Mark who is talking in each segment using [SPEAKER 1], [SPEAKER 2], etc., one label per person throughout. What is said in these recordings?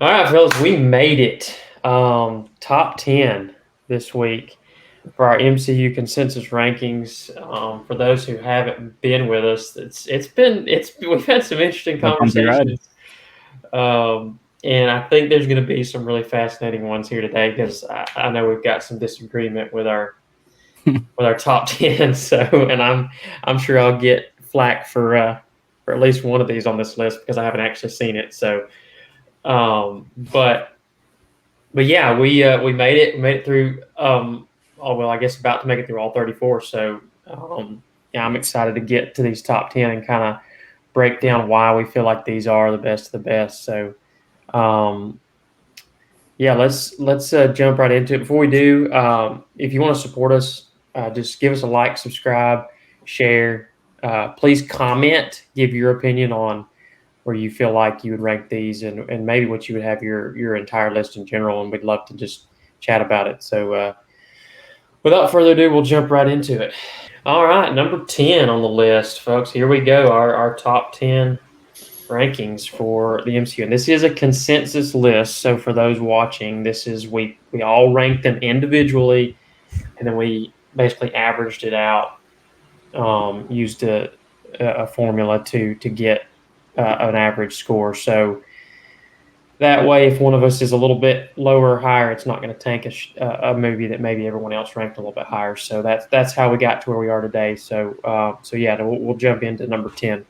[SPEAKER 1] All right, fellas, we made it. Top 10 this week for our MCU Consensus Rankings. For those who haven't been with us, we've had some interesting
[SPEAKER 2] A bumpy ride.
[SPEAKER 1] conversations. And I think there's going to be some really fascinating ones here today because I know we've got some disagreement with our top 10. So, and I'm sure I'll get flack for at least one of these on this list because I haven't actually seen it. So, but yeah, we made it. We made it through. I guess about to make it through all 34. So yeah, I'm excited to get to these top 10 and kind of break down why we feel like these are the best of the best. So um, yeah, let's jump right into it. Before we do, if you want to support us, just give us a like, subscribe, share. Please comment, give your opinion on where you feel like you would rank these and maybe what you would have your entire list in general, and we'd love to just chat about it. So without further ado, we'll jump right into it. All right, number 10 on the list, folks. Here we go, our top 10 rankings for the MCU. And this is a consensus list, so for those watching, this is we all ranked them individually, and then we basically averaged it out, used a formula to get an average score. So that way, if one of us is a little bit lower or higher, it's not going to tank a movie that maybe everyone else ranked a little bit higher. So that's how we got to where we are today. So yeah, we'll jump into number 10.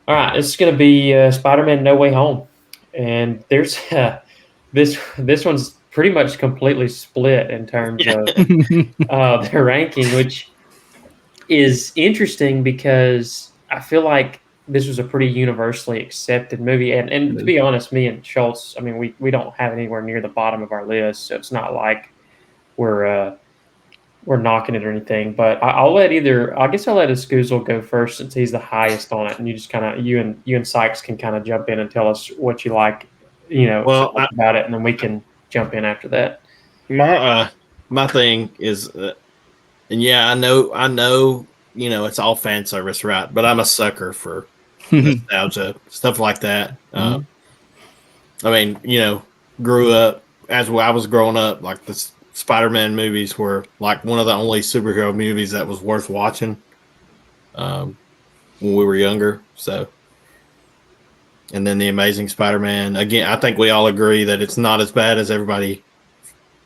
[SPEAKER 1] All right, this is going to be Spider-Man: No Way Home, and there's this one's pretty much completely split in terms of their ranking, which is interesting because I feel like this was a pretty universally accepted movie. And to be honest, me and Schultz, I mean, we don't have it anywhere near the bottom of our list, so it's not like we're we're knocking it or anything. But I guess I'll let Escuzzel go first since he's the highest on it, and you just kind of you and Sykes can kind of jump in and tell us what you like,
[SPEAKER 3] Well,
[SPEAKER 1] about it, and then we can jump in after that.
[SPEAKER 3] my thing is, and yeah, I know, it's all fan service, right? But I'm a sucker for nostalgia stuff like that. I mean, grew up as I was growing up, like the Spider-Man movies were like one of the only superhero movies that was worth watching when we were younger. So, and then the Amazing Spider-Man. Again, I think we all agree that it's not as bad as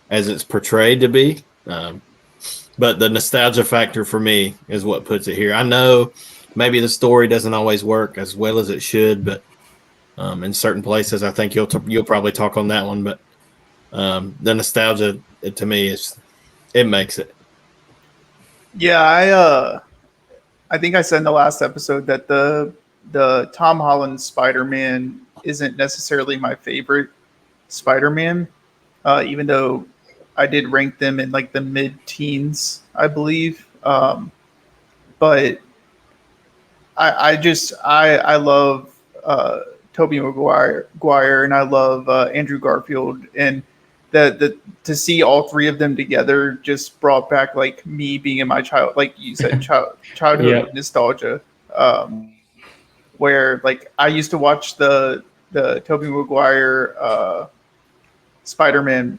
[SPEAKER 3] it's portrayed to be. But the nostalgia factor for me is what puts it here. I know maybe the story doesn't always work as well as it should, but in certain places, I think you'll probably talk on that one. But the nostalgia, to me, it makes it.
[SPEAKER 4] Yeah, I think I said in the last episode that the Tom Holland Spider-Man isn't necessarily my favorite Spider-Man, even though I did rank them in like the mid-teens, I believe. But I love Tobey Maguire, and I love Andrew Garfield, and to see all three of them together just brought back like me being in my like you said, childhood nostalgia. Where like I used to watch the Tobey Maguire Spider-Man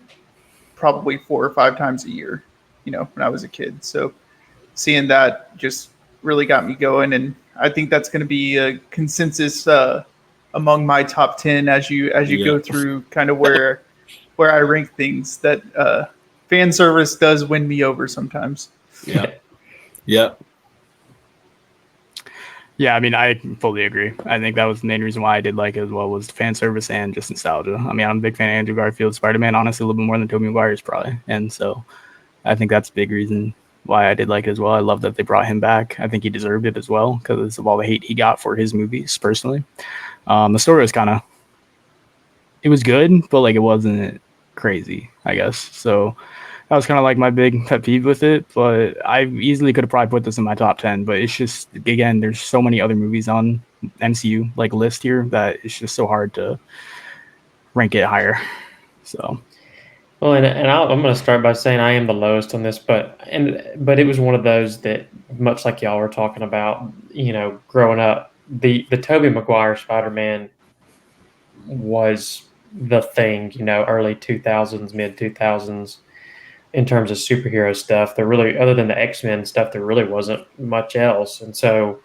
[SPEAKER 4] probably 4 or 5 times a year, when I was a kid. So seeing that just really got me going, and I think that's going to be a consensus among my top 10 as you go through kind of where I rank things. That fan service does win me over sometimes.
[SPEAKER 3] Yeah.
[SPEAKER 2] Yeah, I mean, I fully agree. I think that was the main reason why I did like it as well, was fan service and just nostalgia. I mean, I'm a big fan of Andrew Garfield Spider-Man, honestly, a little bit more than Tobey Maguire's probably. And so I think that's a big reason why I did like it as well. I love that they brought him back. I think he deserved it as well because of all the hate he got for his movies, personally. The story was it was good, but like it wasn't crazy, I guess. So that was kind of like my big pet peeve with it, but I easily could have probably put this in my top 10, but it's just, again, there's so many other movies on MCU like list here that it's just so hard to rank it higher. So,
[SPEAKER 1] well, and I'm going to start by saying I am the lowest on this, but it was one of those that, much like y'all were talking about, growing up, the Tobey Maguire Spider-Man was the thing, early 2000s, mid 2000s in terms of superhero stuff. There really, other than the X-Men stuff, there really wasn't much else. And so,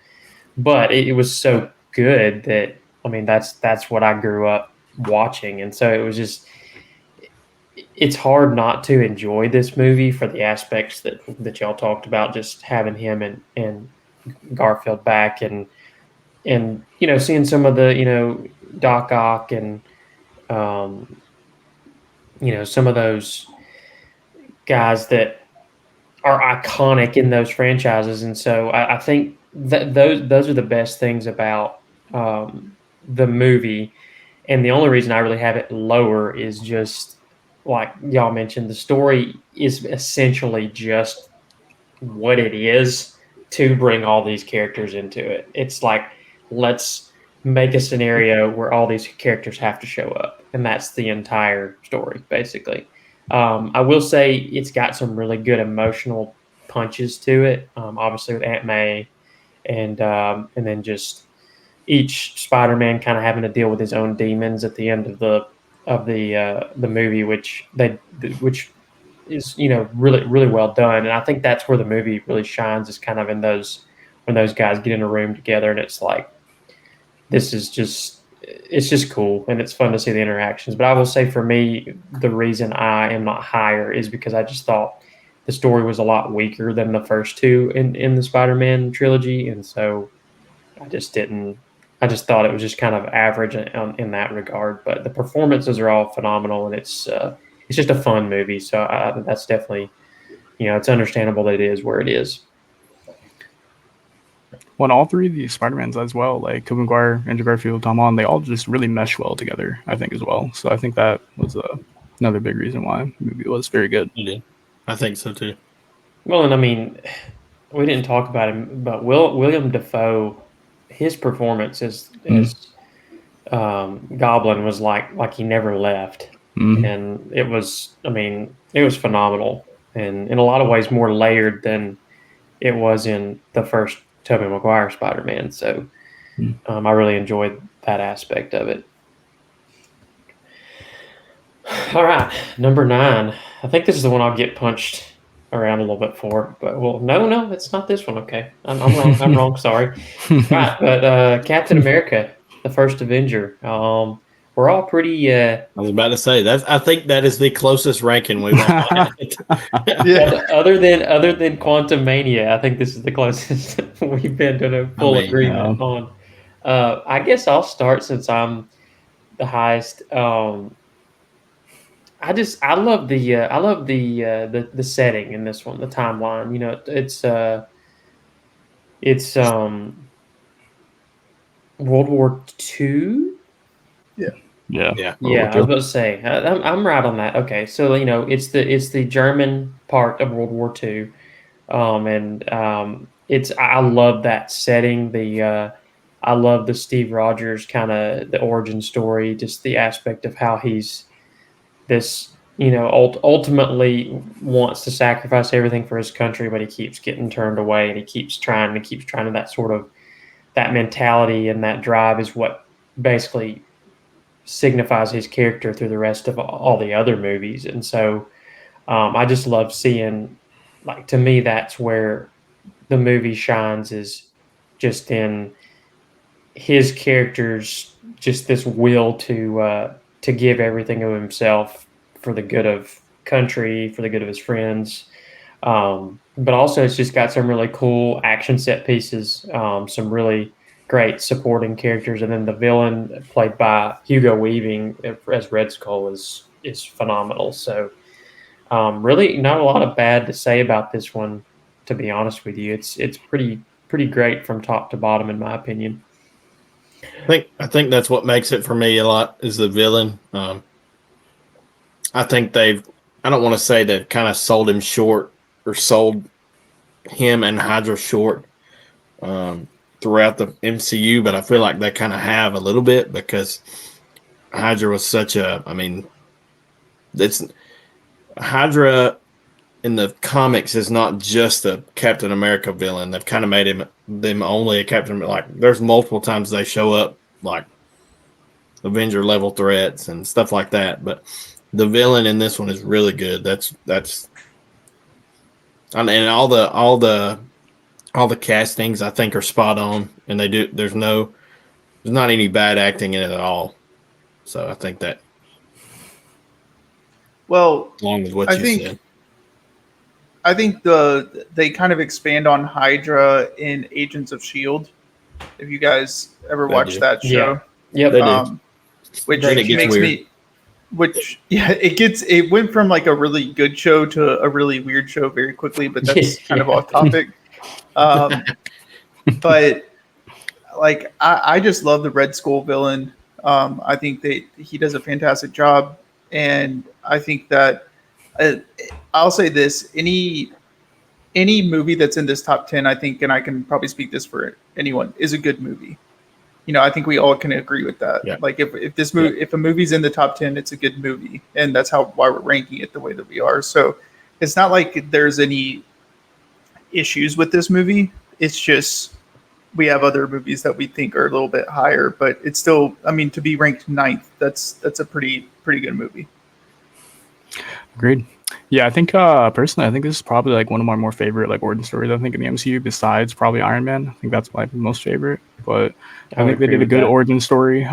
[SPEAKER 1] but it was so good that, I mean, that's what I grew up watching. And so it was just, it's hard not to enjoy this movie for the aspects that y'all talked about, just having him and Garfield back, and seeing some of the Doc Ock and um, some of those guys that are iconic in those franchises. And so I think that those are the best things about the movie. And the only reason I really have it lower is just like y'all mentioned, the story is essentially just what it is to bring all these characters into it. It's like, let's make a scenario where all these characters have to show up, and that's the entire story, basically. I will say it's got some really good emotional punches to it. Obviously with Aunt May, and then just each Spider-Man kind of having to deal with his own demons at the end of the movie, which is really really well done. And I think that's where the movie really shines, is kind of in those, when those guys get in a room together, and it's like, this is just, it's just cool, and it's fun to see the interactions. But I will say, for me, the reason I am not higher is because I just thought the story was a lot weaker than the first two in the Spider-Man trilogy, and so I just didn't. I just thought it was just kind of average in that regard. But the performances are all phenomenal, and it's just a fun movie. So that's definitely, it's understandable that it is where it is.
[SPEAKER 2] Well, and all three of these Spider-Mans as well, like Tobey Maguire, Andrew Garfield, Tom Holland, they all just really mesh well together, I think, as well. So I think that was another big reason why the movie was very good.
[SPEAKER 3] Yeah, I think so too.
[SPEAKER 1] Well, and I mean, we didn't talk about him, but William Dafoe, his performance as Goblin was like he never left, and it was, I mean, it was phenomenal, and in a lot of ways more layered than it was in the first Tobey Maguire Spider-Man. So I really enjoyed that aspect of it. All right, number 9. I think this is the one I'll get punched around a little bit for, but no, it's not this one. Okay, I'm wrong. I'm wrong. Sorry. Right, but Captain America, the First Avenger. We're all pretty.
[SPEAKER 3] I was about to say that. I think that is the closest ranking we've had.
[SPEAKER 4] Yeah.
[SPEAKER 1] Other than Quantum Mania, I think this is the closest we've been to a full agreement on. I guess I'll start since I'm the highest. I love the setting in this one, the timeline. It's World War II.
[SPEAKER 2] Yeah.
[SPEAKER 1] I was about to say I'm right on that. Okay, so it's the German part of World War II, and I love that setting. I love the Steve Rogers kind of the origin story, just the aspect of how he's this, ultimately wants to sacrifice everything for his country, but he keeps getting turned away, and he keeps trying, and that sort of, that mentality and that drive is what basically signifies his character through the rest of all the other movies. And so I just love seeing, like, to me, that's where the movie shines, is just in his character's just this will to give everything of himself for the good of country, for the good of his friends. But also it's just got some really cool action set pieces, some really great supporting characters, and then the villain played by Hugo Weaving as Red Skull is phenomenal. So really not a lot of bad to say about this one, to be honest with you. It's pretty great from top to bottom, in my opinion.
[SPEAKER 3] I think that's what makes it for me a lot, is the villain. I think I don't want to say they've kind of sold him short, or sold him and Hydra short throughout the MCU, but I feel like they kind of have a little bit, because Hydra was such a, I mean, it's Hydra in the comics is not just a Captain America villain. They've kind of made them only a Captain America. Like, there's multiple times they show up, like Avenger level threats and stuff like that. But the villain in this one is really good. That's and all the castings I think are spot on, and they do. There's not any bad acting in it at all. So I think that,
[SPEAKER 4] Well,
[SPEAKER 3] along with what
[SPEAKER 4] I
[SPEAKER 3] you
[SPEAKER 4] think
[SPEAKER 3] said,
[SPEAKER 4] I think they kind of expand on Hydra in Agents of Shield. If you guys ever
[SPEAKER 3] They
[SPEAKER 4] watched
[SPEAKER 3] do.
[SPEAKER 4] that show,
[SPEAKER 1] Yep.
[SPEAKER 3] They do.
[SPEAKER 4] which
[SPEAKER 3] Then it gets
[SPEAKER 4] makes
[SPEAKER 3] weird.
[SPEAKER 4] me, it went from like a really good show to a really weird show very quickly, but that's kind of
[SPEAKER 1] Yeah.
[SPEAKER 4] off topic. But like I just love the Red Skull villain. I think he does a fantastic job, and I think that I'll say this: any movie that's in this top 10, I think, and I can probably speak this for anyone, is a good movie. I think we all can agree with that.
[SPEAKER 3] Yeah.
[SPEAKER 4] Like if this movie, if a movie's in the top 10, it's a good movie, and that's why we're ranking it the way that we are. So it's not like there's any issues with this movie. It's just we have other movies that we think are a little bit higher, but it's still, I mean, to be ranked ninth, that's a pretty good movie.
[SPEAKER 2] Agreed. Yeah, I think personally, I think this is probably like one of my more favorite like origin stories. I think in the MCU, besides probably Iron Man. I think that's my most favorite. But I think they did a good origin story.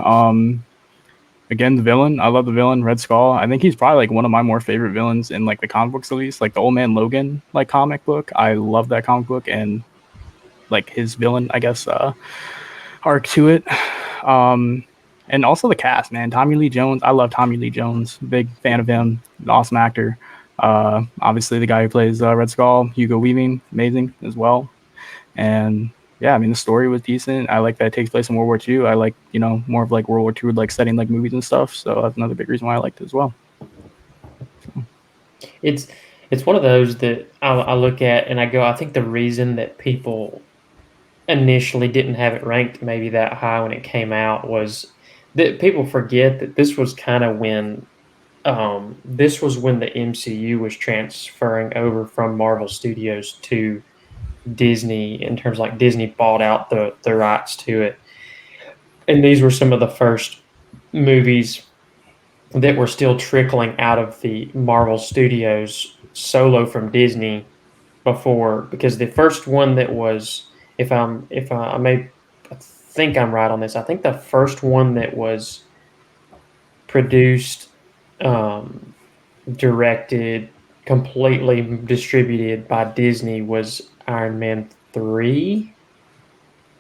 [SPEAKER 2] Again, the villain, I love the villain, Red Skull. I think he's probably like one of my more favorite villains in like the comic books, at least. Like the Old Man Logan like comic book. I love that comic book and like his villain, I guess, arc to it. And also the cast, man. Tommy Lee Jones. I love Tommy Lee Jones. Big fan of him. Awesome actor. Obviously, the guy who plays Red Skull, Hugo Weaving, amazing as well. And yeah, I mean, the story was decent. I like that it takes place in World War II. I like, more of like World War II, like setting like movies and stuff. So that's another big reason why I liked it as well. So.
[SPEAKER 1] It's one of those that I look at and I go, I think the reason that people initially didn't have it ranked maybe that high when it came out was that people forget that this was kind of when the MCU was transferring over from Marvel Studios to Disney, in terms of like Disney bought out the rights to it. And these were some of the first movies that were still trickling out of the Marvel Studios solo from Disney before, because the first one that was, I think I'm right on this. I think the first one that was produced, directed, completely distributed by Disney was Iron Man 3.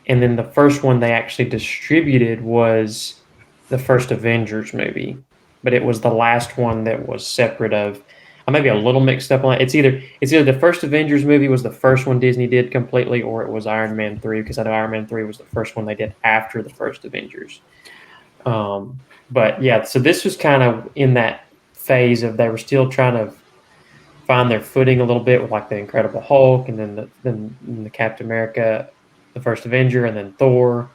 [SPEAKER 1] And then the first one they actually distributed was the first Avengers movie. But it was the last one that was separate of. I may be a little mixed up on it. It's either the first Avengers movie was the first one Disney did completely, or it was Iron Man 3, because I know Iron Man 3 was the first one they did after the first Avengers. But yeah, so this was kind of in that phase of they were still trying to find their footing a little bit with like the Incredible Hulk, and then the Captain America, the first Avenger, and then Thor.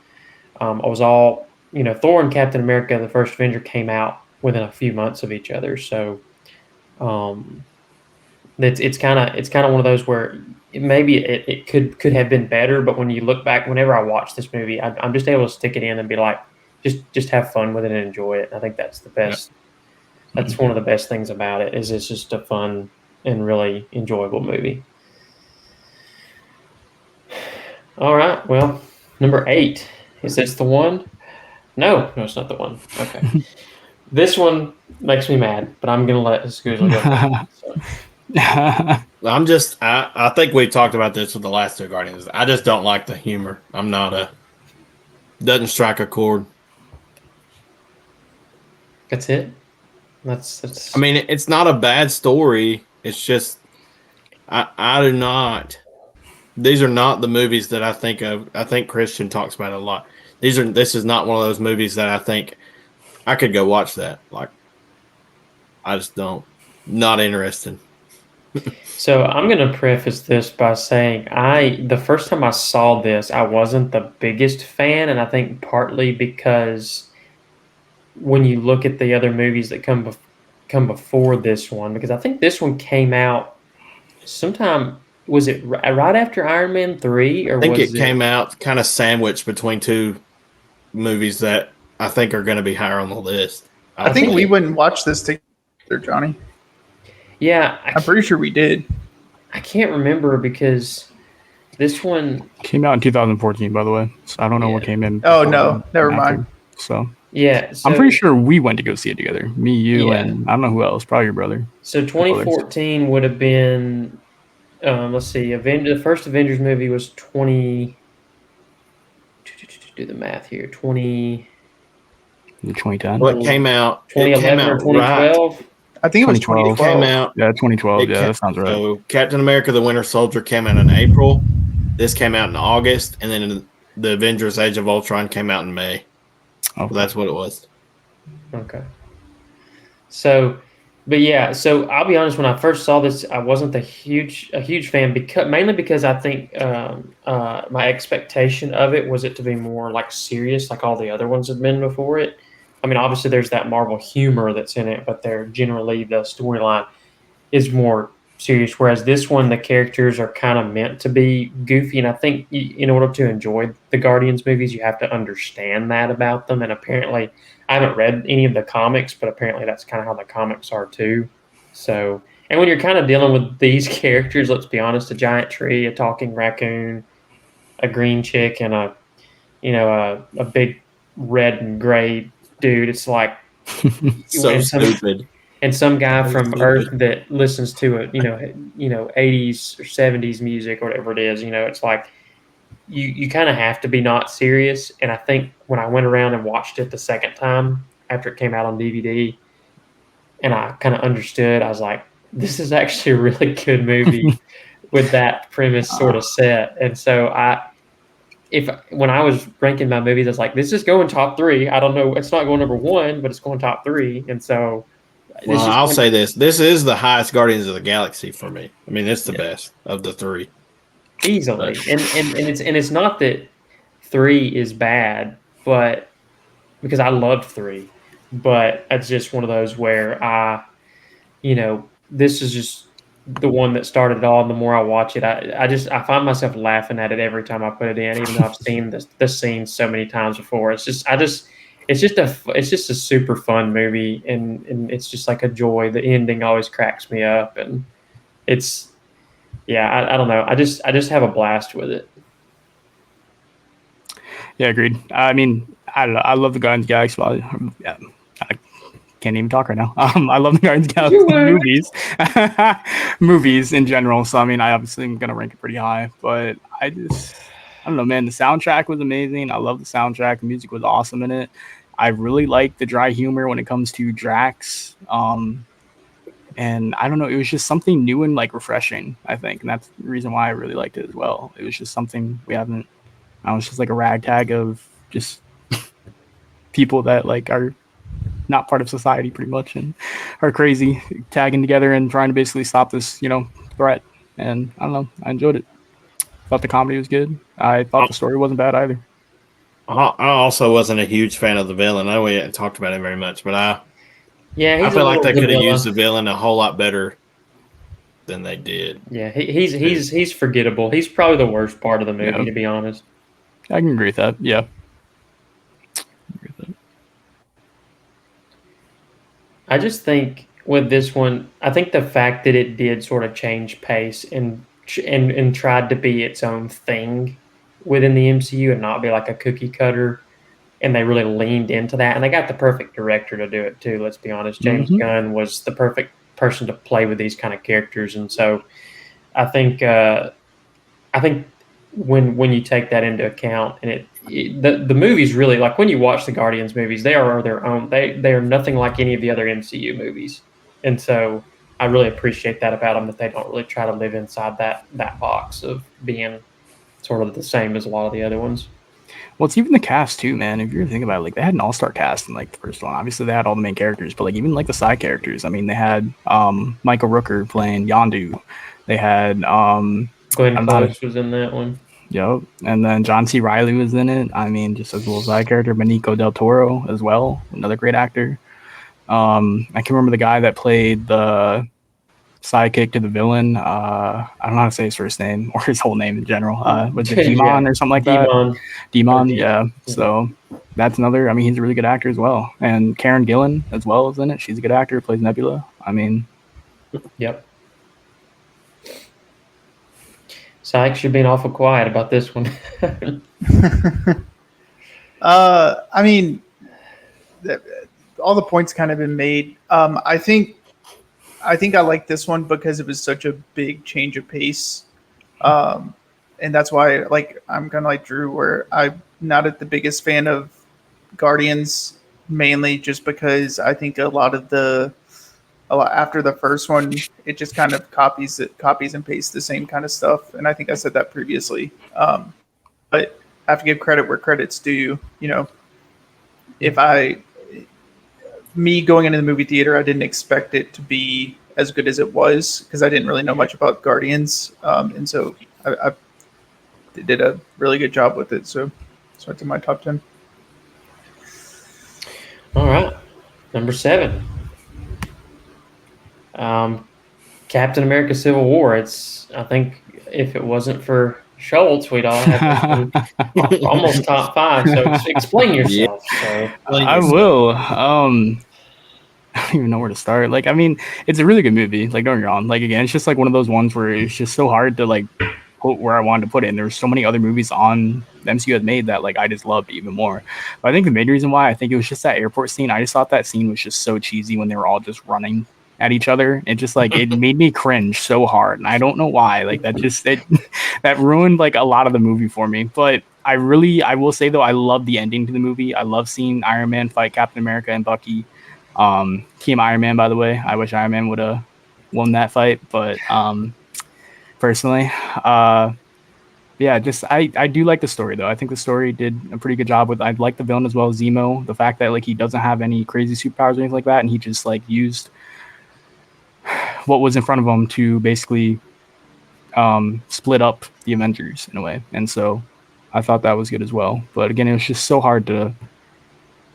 [SPEAKER 1] Thor and Captain America, the first Avenger, came out within a few months of each other. So it's kind of one of those where it could have been better, but when you look back, whenever I watch this movie, I'm just able to stick it in and be like, just have fun with it and enjoy it. I think that's the best. Yep. That's one of the best things about it, is it's just a fun and really enjoyable movie. All right, well, number 8. Is this the one? No, it's not the one. Okay. This one makes me mad, but I'm going to let Scusa go first.
[SPEAKER 3] I think we talked about this with the last two Guardians. I just don't like the humor. Doesn't strike a chord.
[SPEAKER 1] That's it? That's.
[SPEAKER 3] I mean, it's not a bad story. It's just, I do not. These are not the movies that I think of. I think Christian talks about it a lot. This is not one of those movies that I think I could go watch that. Like, I just don't. Not interested.
[SPEAKER 1] So I'm going to preface this by saying the first time I saw this, I wasn't the biggest fan, and I think partly because when you look at the other movies that come before this one, because I think this one came out sometime. Was it right after Iron Man 3? Or
[SPEAKER 3] I think it came out kind of sandwiched between two movies that I think are going to be higher on the list.
[SPEAKER 4] I think we wouldn't watch this together, Johnny.
[SPEAKER 1] Yeah,
[SPEAKER 4] I'm pretty sure we did.
[SPEAKER 1] I can't remember because this one
[SPEAKER 2] came out in 2014, by the way. So I don't know what came in.
[SPEAKER 4] Oh no, never mind.
[SPEAKER 2] So
[SPEAKER 1] yeah,
[SPEAKER 2] I'm pretty sure we went to go see it together. Me, you, and I don't know who else. Probably your brother.
[SPEAKER 1] So 2014 would have been. Let's see. The first Avengers movie was 20. Do the math here.
[SPEAKER 2] 2010.
[SPEAKER 3] Well, it came out.
[SPEAKER 1] 2011 or 2012.
[SPEAKER 3] Right.
[SPEAKER 4] I think it was 2012.
[SPEAKER 3] It came out.
[SPEAKER 2] Yeah, 2012. That sounds right.
[SPEAKER 3] So Captain America: The Winter Soldier came out in April. This came out in August, and then the Avengers: Age of Ultron came out in May.
[SPEAKER 2] Oh,
[SPEAKER 3] so that's what it was.
[SPEAKER 1] Okay. So, but yeah. So I'll be honest. When I first saw this, I wasn't a huge fan mainly because I think my expectation of it was it to be more like serious, like all the other ones had been before it. I mean, obviously there's that Marvel humor that's in it, but they're generally the storyline is more serious. Whereas this one, the characters are kind of meant to be goofy, and I think in order to enjoy the Guardians movies, you have to understand that about them. And apparently, I haven't read any of the comics, but apparently that's kind of how the comics are too. So, and when you're kind of dealing with these characters, let's be honest, a giant tree, a talking raccoon, a green chick, and a big red and gray dude, it's like
[SPEAKER 3] so stupid.
[SPEAKER 1] And some guy from Earth that listens to it, 80s or 70s music or whatever it is, it's like you kind of have to be not serious. And I think when I went around and watched it the second time after it came out on DVD, and I kind of understood, I was like, this is actually a really good movie with that premise sort of set. And so when I was ranking my movies, I was like, this is going top 3. I don't know. It's not going number 1, but it's going top 3. And so.
[SPEAKER 3] Well, I'll say this. This is the highest Guardians of the Galaxy for me. I mean, it's the best of the 3.
[SPEAKER 1] Easily. And it's not that 3 is bad, but because I loved 3. But it's just one of those where this is just the one that started it all. And the more I watch it, I find myself laughing at it every time I put it in, even though I've seen the scene so many times before. It's just a super fun movie, and it's just like a joy. The ending always cracks me up, and it's I don't know. I just have a blast with it.
[SPEAKER 2] Yeah, agreed. I mean, I don't know. I love the Guardians of the Galaxy. Yeah, I can't even talk right now. I love the Guardians of the Galaxy movies in general. So I mean, I obviously am gonna rank it pretty high, but I don't know, man. The soundtrack was amazing. I love the soundtrack. The music was awesome in it. I really like the dry humor when it comes to Drax. And I don't know, it was just something new and like refreshing, I think. And that's the reason why I really liked it as well. It was just something it's just like a ragtag of just people that like are not part of society pretty much and are crazy, tagging together and trying to basically stop this, threat. And I don't know, I enjoyed it. Thought the comedy was good. I thought the story wasn't bad either.
[SPEAKER 3] I also wasn't a huge fan of the villain. I know we hadn't talked about it very much, but I feel like they could have used the villain a whole lot better than they did.
[SPEAKER 1] Yeah, he's forgettable. He's probably the worst part of the movie, to be honest.
[SPEAKER 2] I can agree with that. Yeah.
[SPEAKER 1] I just think with this one, I think the fact that it did sort of change pace and tried to be its own thing within the MCU and not be like a cookie cutter, and they really leaned into that, and they got the perfect director to do it too. Let's be honest, James Gunn was the perfect person to play with these kind of characters, and so I think when you take that into account, and the movies really, like when you watch the Guardians movies, they are their own. They are nothing like any of the other MCU movies, and so I really appreciate that about them, that they don't really try to live inside that box of being sort of the same as a lot of the other ones.
[SPEAKER 2] Well, it's even the cast too, man. If you're thinking about it, like they had an all-star cast in like the first one. Obviously, they had all the main characters, but like even like the side characters. I mean, they had Michael Rooker playing Yondu. They had
[SPEAKER 1] Glenn Close was in that one.
[SPEAKER 2] Yep, and then John C. Reilly was in it. I mean, just as well as side character, Benicio del Toro as well, another great actor. I can remember the guy that played the sidekick to the villain. I don't know how to say his first name or his whole name in general. Was it Demon or something like that? Demon, yeah. So that's another. I mean, he's a really good actor as well. And Karen Gillan as well is in it. She's a good actor, plays Nebula. I mean,
[SPEAKER 1] Yep. Sykes, you're being awful quiet about this one.
[SPEAKER 4] I mean, all the points kind of been made. I think I like this one because it was such a big change of pace, and that's why like I'm kind of like Drew, where I'm not the biggest fan of Guardians, mainly just because I think a lot after the first one, it just kind of copies and pastes the same kind of stuff, and I think I said that previously. But I have to give credit where credit's due. You know, if me going into the movie theater, I didn't expect it to be as good as it was because I didn't really know much about Guardians, and so I did a really good job with it. So it's in my top 10.
[SPEAKER 1] All right, number 7. Captain America: Civil War. I think if it wasn't for Schultz, we'd all have almost top 5. So explain yourself.
[SPEAKER 3] Yeah.
[SPEAKER 1] So.
[SPEAKER 2] I will. I don't even know where to start. Like, I mean, it's a really good movie. Like, don't get me wrong. Like, again, it's just like one of those ones where it's just so hard to like put where I wanted to put it. And there's so many other movies on the MCU had made that like I just loved even more. But I think the main reason why I think it was just that airport scene. I just thought that scene was just so cheesy when they were all just running at each other. It just like it made me cringe so hard, and I don't know why. Like that ruined like a lot of the movie for me. But I will say though, I love the ending to the movie. I love seeing Iron Man fight Captain America and Bucky. Team Iron Man, by the way. I wish Iron Man would have won that fight, but personally, yeah, just I do like the story though. I think the story did a pretty good job with. I like the villain as well, Zemo. The fact that like he doesn't have any crazy superpowers or anything like that, and he just like used what was in front of him to basically split up the Avengers in a way, and so I thought that was good as well. But again, it was just so hard to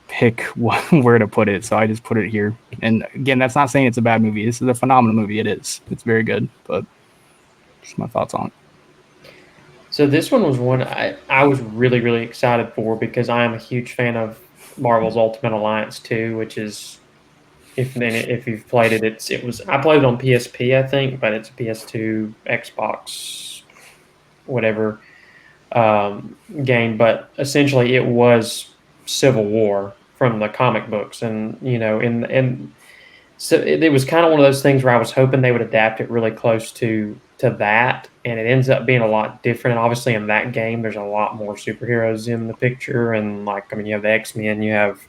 [SPEAKER 2] pick where to put it, so I just put it here. And again, that's not saying it's a bad movie. This is a phenomenal movie. It is. It's very good, but just my thoughts on it.
[SPEAKER 1] So this one was one I was really, really excited for because I am a huge fan of Marvel's Ultimate Alliance 2, which is if you've played it, I played it on PSP, I think, but it's a PS2, Xbox, whatever game. But essentially, it was Civil War from the comic books, and so it was kind of one of those things where I was hoping they would adapt it really close to that, and it ends up being a lot different. And obviously, in that game, there's a lot more superheroes in the picture, and you have the X-Men, you have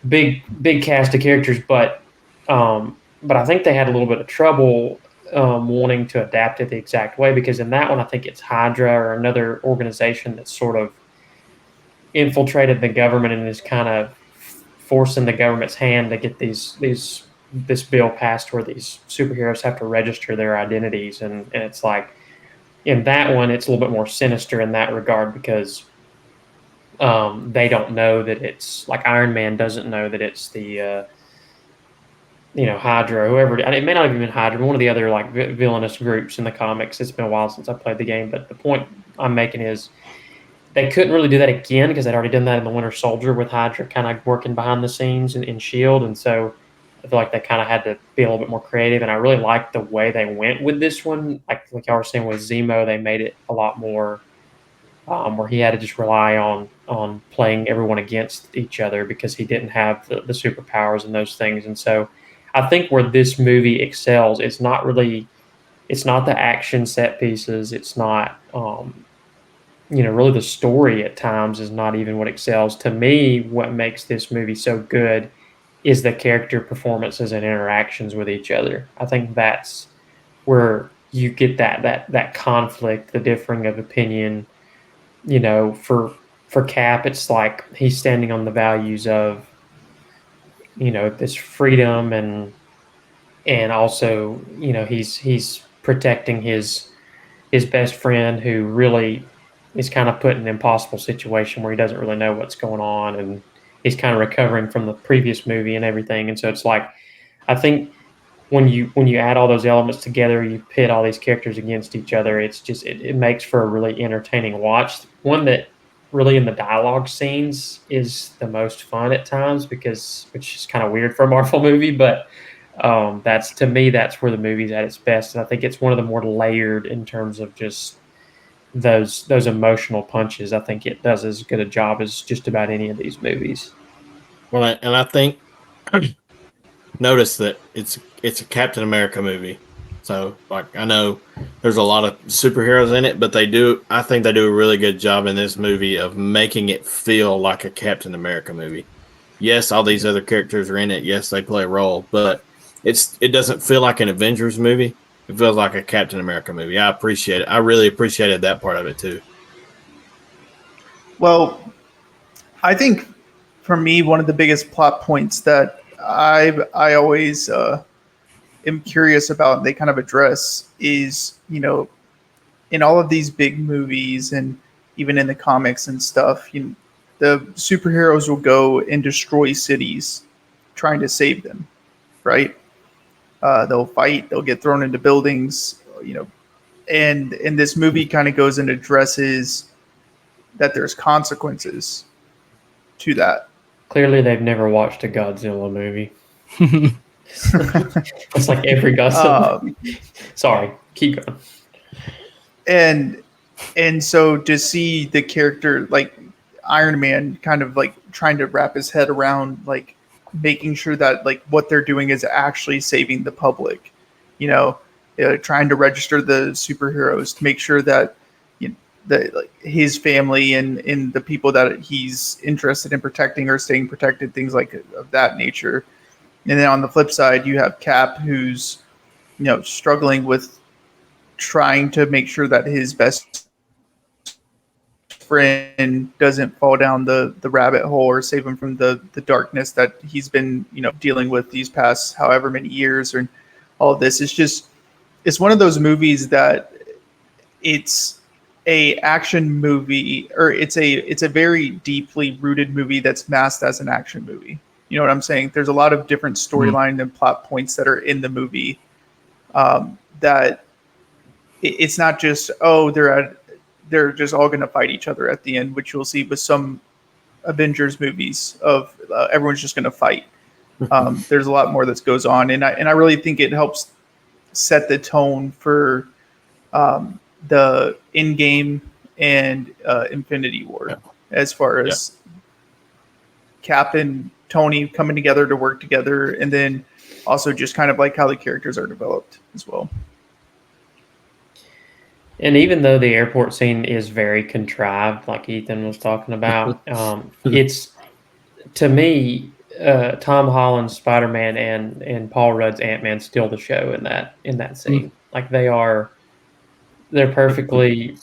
[SPEAKER 1] big cast of characters, but I think they had a little bit of trouble wanting to adapt it the exact way, because in that one, I think it's Hydra or another organization that sort of infiltrated the government and is kind of forcing the government's hand to get this bill passed where these superheroes have to register their identities, and it's like in that one it's a little bit more sinister in that regard because they don't know that it's like Iron Man doesn't know that it's the Hydra or whoever. It may not have even been Hydra, one of the other like villainous groups in the comics. It's been a while since I played the game, but the point I'm making is they couldn't really do that again because they'd already done that in the Winter Soldier with Hydra kind of working behind the scenes in S.H.I.E.L.D., and so I feel like they kind of had to be a little bit more creative, and I really liked the way they went with this one. Like y'all were saying with Zemo, they made it a lot more where he had to just rely on playing everyone against each other because he didn't have the superpowers and those things. And so I think where this movie excels, it's not the action set pieces. It's not, really the story at times is not even what excels. To me, what makes this movie so good is the character performances and interactions with each other. I think that's where you get that conflict, the differing of opinion. For Cap, it's like he's standing on the values of, this freedom and also, he's protecting his best friend who really is kind of put in an impossible situation where he doesn't really know what's going on, and he's kind of recovering from the previous movie and everything. And so it's like, I think when you add all those elements together, you pit all these characters against each other. It's just it makes for a really entertaining watch. One that really in the dialogue scenes is the most fun at times, which is kind of weird for a Marvel movie, but that's, to me, that's where the movie's at its best. And I think it's one of the more layered in terms of just those emotional punches. I think it does as good a job as just about any of these movies.
[SPEAKER 3] Well, and I think notice that it's a Captain America movie. So, like, I know there's a lot of superheroes in it, but I think they do a really good job in this movie of making it feel like a Captain America movie. Yes, all these other characters are in it. Yes, they play a role, but it doesn't feel like an Avengers movie. It feels like a Captain America movie. I appreciate it. I really appreciated that part of it too.
[SPEAKER 4] Well, I think for me, one of the biggest plot points that I always am curious about, and they kind of address, is, in all of these big movies and even in the comics and stuff, the superheroes will go and destroy cities trying to save them, right? They'll fight, they'll get thrown into buildings, and this movie kind of goes and addresses that there's consequences to that.
[SPEAKER 1] Clearly, they've never watched a Godzilla movie. It's like every Godzilla. Sorry, keep going.
[SPEAKER 4] And so to see the character like Iron Man kind of like trying to wrap his head around like making sure that like what they're doing is actually saving the public, trying to register the superheroes to make sure that that like his family and the people that he's interested in protecting are staying protected, things like of that nature. And then on the flip side, you have Cap, who's struggling with trying to make sure that his best friend doesn't fall down the rabbit hole or save him from the darkness that he's been dealing with these past however many years. And all of this is just, it's one of those movies that it's a action movie, or it's a very deeply rooted movie that's masked as an action movie. You know what I'm saying? There's a lot of different storyline and plot points that are in the movie that it's not just, they're just all going to fight each other at the end, which you'll see with some Avengers movies of everyone's just going to fight. There's a lot more that goes on, and I really think it helps set the tone for the Endgame and Infinity War, as far as Cap and Tony coming together to work together, and then also just kind of like how the characters are developed as well.
[SPEAKER 1] And even though the airport scene is very contrived, like Ethan was talking about, it's, to me, Tom Holland's Spider-Man and Paul Rudd's Ant-Man steal the show in that scene. Like they're perfectly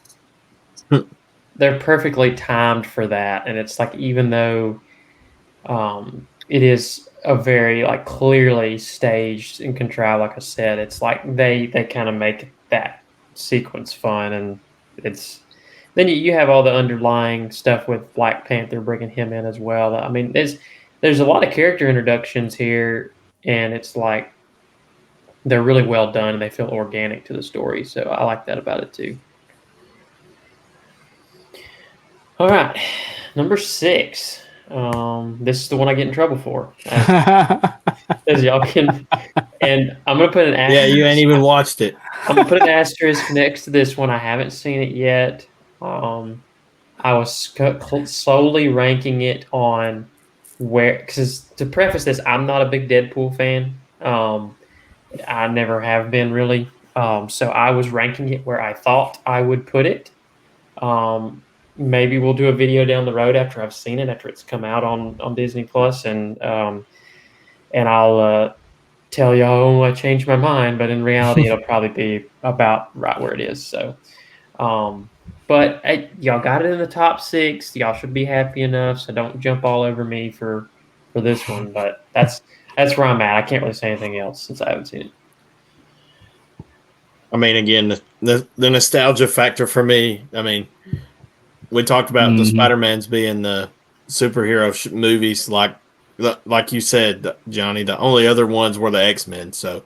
[SPEAKER 1] timed for that. And it's like, even though it is a very like clearly staged and contrived, like I said, it's like they kind of make that sequence fun. And it's then you have all the underlying stuff with Black Panther, bringing him in as well. I mean, there's a lot of character introductions here, and it's like they're really well done and they feel organic to the story. So I like that about it too. All right, number 6. This is the one I get in trouble for, as y'all can. And I'm gonna put an asterisk.
[SPEAKER 3] Yeah, you ain't even watched it.
[SPEAKER 1] I'm gonna put an asterisk next to this one. I haven't seen it yet. I was solely ranking it on where, because to preface this, I'm not a big Deadpool fan. I never have been really. So I was ranking it where I thought I would put it. Maybe we'll do a video down the road after I've seen it, after it's come out on Disney Plus, and I'll tell y'all I changed my mind. But in reality, it'll probably be about right where it is. So, but y'all got it in the top 6. Y'all should be happy enough. So don't jump all over me for this one. But that's where I'm at. I can't really say anything else since I haven't seen it.
[SPEAKER 3] I mean, again, the nostalgia factor for me. I mean, we talked about the Spider-Mans being the superhero movies, like you said, Johnny. The only other ones were the X-Men, so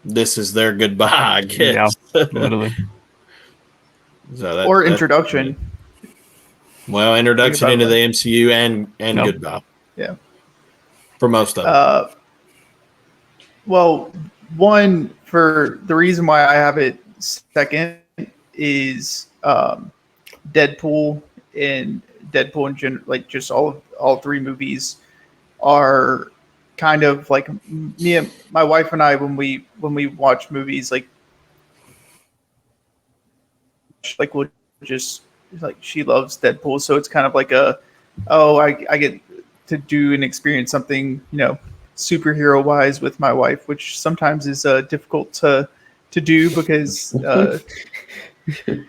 [SPEAKER 3] this is their goodbye, I guess.
[SPEAKER 2] Yeah, literally.
[SPEAKER 3] So
[SPEAKER 4] or introduction.
[SPEAKER 3] Well, introduction
[SPEAKER 4] Think
[SPEAKER 3] into
[SPEAKER 4] about
[SPEAKER 3] the MCU and
[SPEAKER 2] Nope.
[SPEAKER 3] goodbye
[SPEAKER 4] Yeah.
[SPEAKER 3] for most of them.
[SPEAKER 4] Well, one, for the reason why I have it second is Deadpool and like just all three movies are kind of like me and my wife and I when we watch movies like we'll just like she loves Deadpool, so it's kind of like I get to do and experience something superhero wise with my wife, which sometimes is difficult to do because she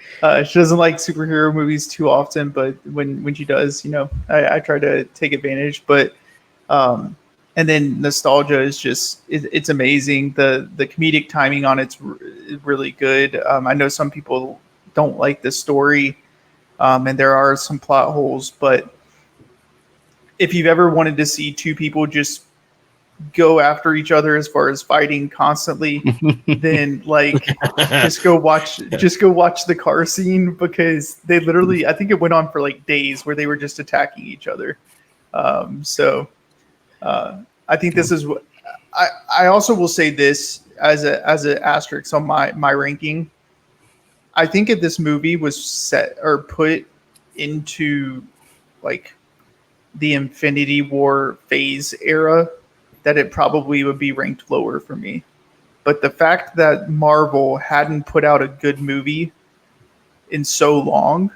[SPEAKER 4] doesn't like superhero movies too often, but when she does, I try to take advantage. But um, and then nostalgia is just it's amazing. The comedic timing on it's really good. I know some people don't like the story, and there are some plot holes, but if you've ever wanted to see two people just go after each other as far as fighting constantly, then like just go watch the car scene, because they literally, I think it went on for like days where they were just attacking each other. So I think this is what I also will say this as a asterisk on my ranking. I think if this movie was set or put into like the Infinity War phase era, that it probably would be ranked lower for me. But the fact that Marvel hadn't put out a good movie in so long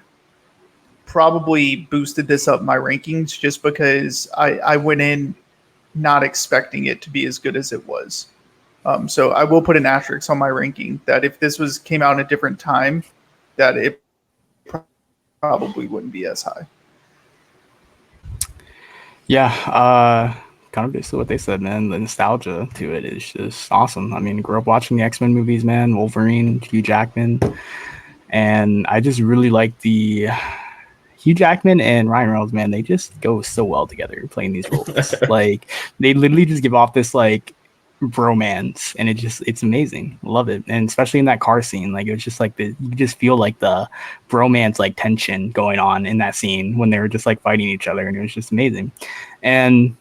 [SPEAKER 4] probably boosted this up my rankings, just because I went in not expecting it to be as good as it was. So I will put an asterisk on my ranking that if this came out in a different time, that it probably wouldn't be as high.
[SPEAKER 2] Yeah, kind of basically what they said, man. The nostalgia to it is just awesome. I mean, grew up watching the X-Men movies, man. Wolverine, Hugh Jackman, and I just really like the Hugh Jackman and Ryan Reynolds, man. They just go so well together playing these roles. Like they literally just give off this like bromance, and it's amazing. Love it. And especially in that car scene, like it was just like you just feel like the bromance like tension going on in that scene when they were just like fighting each other, and it was just amazing. And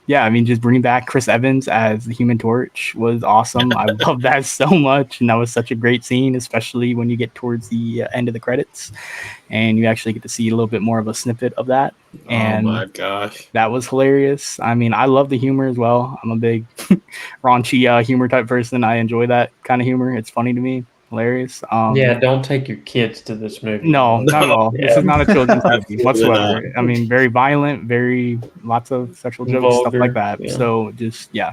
[SPEAKER 2] yeah, I mean, just bringing back Chris Evans as the Human Torch was awesome. I love that so much, and that was such a great scene, especially when you get towards the end of the credits and you actually get to see a little bit more of a snippet of that. And
[SPEAKER 3] oh my gosh,
[SPEAKER 2] that was hilarious. I mean, I love the humor as well. I'm a big raunchy humor type person. I enjoy that kind of humor. It's funny to me, hilarious.
[SPEAKER 1] Yeah, don't take your kids to this movie.
[SPEAKER 2] No, not at all.
[SPEAKER 1] Yeah.
[SPEAKER 2] This is not a children's movie
[SPEAKER 3] Absolutely
[SPEAKER 2] whatsoever.
[SPEAKER 3] not.
[SPEAKER 2] I mean, very violent, very lots of sexual jokes, stuff like
[SPEAKER 1] Vulgar,
[SPEAKER 2] that.
[SPEAKER 1] yeah.
[SPEAKER 2] So just yeah.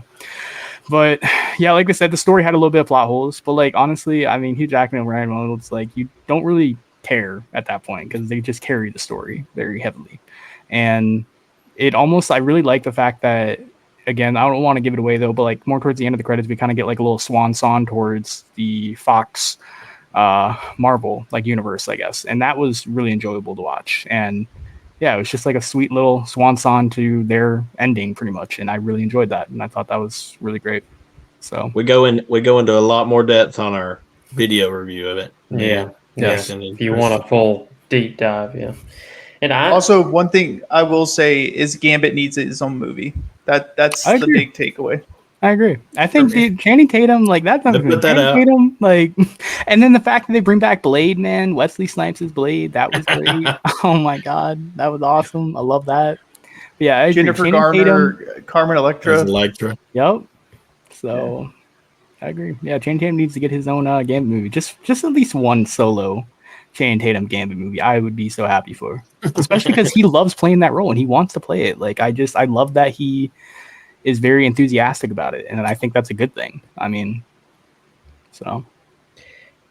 [SPEAKER 2] But yeah, like I said, the story had a little bit of plot holes. But like honestly, I mean, Hugh Jackman and Ryan Reynolds, like you don't really care at that point because they just carry the story very heavily. And it almost, I really like the fact that, again, I don't want to give it away though, but like more towards the end of the credits, we kind of get like a little swan song towards the Fox Marvel like universe, I guess. And that was really enjoyable to watch. And yeah, it was just like a sweet little swan song to their ending pretty much. And I really enjoyed that. And I thought that was really great. So
[SPEAKER 3] we go into a lot more depth on our video review of it.
[SPEAKER 1] Yeah.
[SPEAKER 2] Yes.
[SPEAKER 1] If you want a full deep dive, yeah. And
[SPEAKER 4] Also, one thing I will say is Gambit needs his own movie. That's
[SPEAKER 2] I
[SPEAKER 4] the
[SPEAKER 2] agree.
[SPEAKER 4] big takeaway.
[SPEAKER 2] I agree. I think Channing Tatum, like that's not
[SPEAKER 3] Put that
[SPEAKER 2] Channing
[SPEAKER 3] out.
[SPEAKER 2] Tatum, like, and then the fact that they bring back Blade, man, Wesley Snipes' Blade, that was great. Oh my god, that was awesome. I love that. But yeah, I agree.
[SPEAKER 4] Jennifer
[SPEAKER 2] Channing
[SPEAKER 4] Garner,
[SPEAKER 2] Tatum,
[SPEAKER 4] Carmen
[SPEAKER 3] As
[SPEAKER 4] Electra.
[SPEAKER 3] Electra.
[SPEAKER 2] yep. So I agree. Yeah, Channing Tatum needs to get his own Gambit movie. Just at least one solo Channing Tatum Gambit movie. I would be so happy for, especially because he loves playing that role and he wants to play it. Like I love that he is very enthusiastic about it, and I think that's a good thing. I mean, so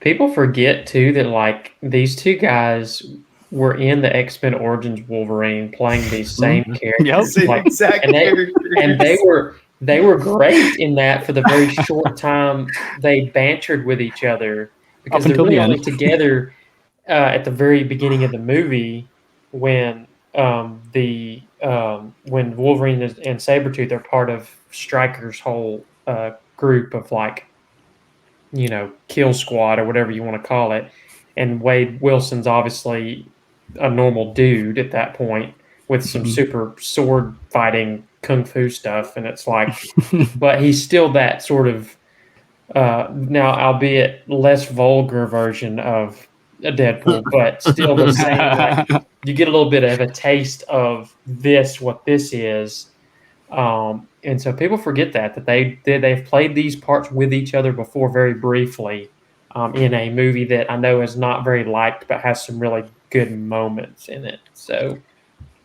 [SPEAKER 1] people forget too that like these two guys were in the X-Men Origins Wolverine playing these same characters.
[SPEAKER 2] Yep.
[SPEAKER 1] Like,
[SPEAKER 4] Exact
[SPEAKER 1] and
[SPEAKER 4] characters.
[SPEAKER 1] they were great in that for the very short time they bantered with each other, because
[SPEAKER 2] Up
[SPEAKER 1] they're
[SPEAKER 2] until
[SPEAKER 1] really
[SPEAKER 2] the
[SPEAKER 1] only
[SPEAKER 2] end.
[SPEAKER 1] together at the very beginning of the movie when when Wolverine and Sabretooth are part of Stryker's whole group of like, kill squad or whatever you want to call it. And Wade Wilson's obviously a normal dude at that point with some
[SPEAKER 2] Mhm.
[SPEAKER 1] super sword fighting kung fu stuff, and it's like, but he's still that sort of now, albeit less vulgar version of a Deadpool, but still the same. Like you get a little bit of a taste of what this is. And so people forget that they've played these parts with each other before very briefly in a movie that I know is not very liked but has some really good moments in it. So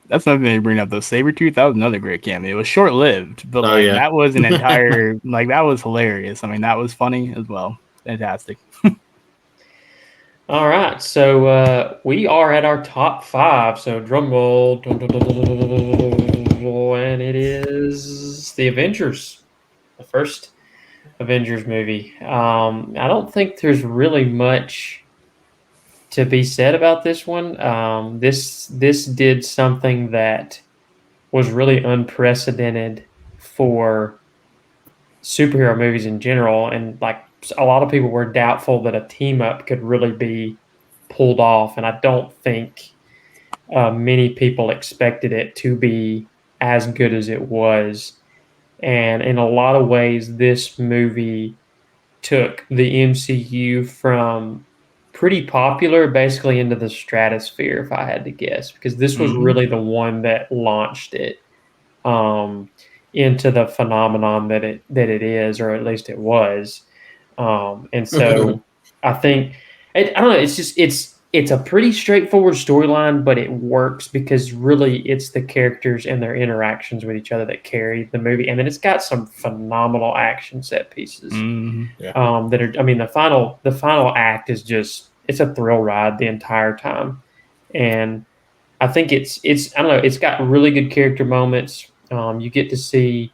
[SPEAKER 2] That's another thing to bring up though. Sabretooth, that was another great cameo. It was short lived, but
[SPEAKER 3] Oh,
[SPEAKER 2] like
[SPEAKER 3] yeah.
[SPEAKER 2] that was an entire like that was hilarious. I mean, that was funny as well. Fantastic.
[SPEAKER 1] all right, so we are at our top 5. So drum roll, dun, dun, dun, dun, dun, dun, dun, dun, dun, dun, and it is the Avengers, the first Avengers movie. I don't think there's really much to be said about this one. This did something that was really unprecedented for superhero movies in general, and like a lot of people were doubtful that a team up could really be pulled off, and I don't think many people expected it to be as good as it was. And in a lot of ways, this movie took the MCU from pretty popular basically into the stratosphere, if I had to guess, because this was really the one that launched it um, into the phenomenon that it is, or at least it was. And so I think I don't know. It's just it's a pretty straightforward storyline, but it works because really it's the characters and their interactions with each other that carry the movie, and then it's got some phenomenal action set pieces that are. I mean, the final act is just it's a thrill ride the entire time, and I think it's I don't know. It's got really good character moments. You get to see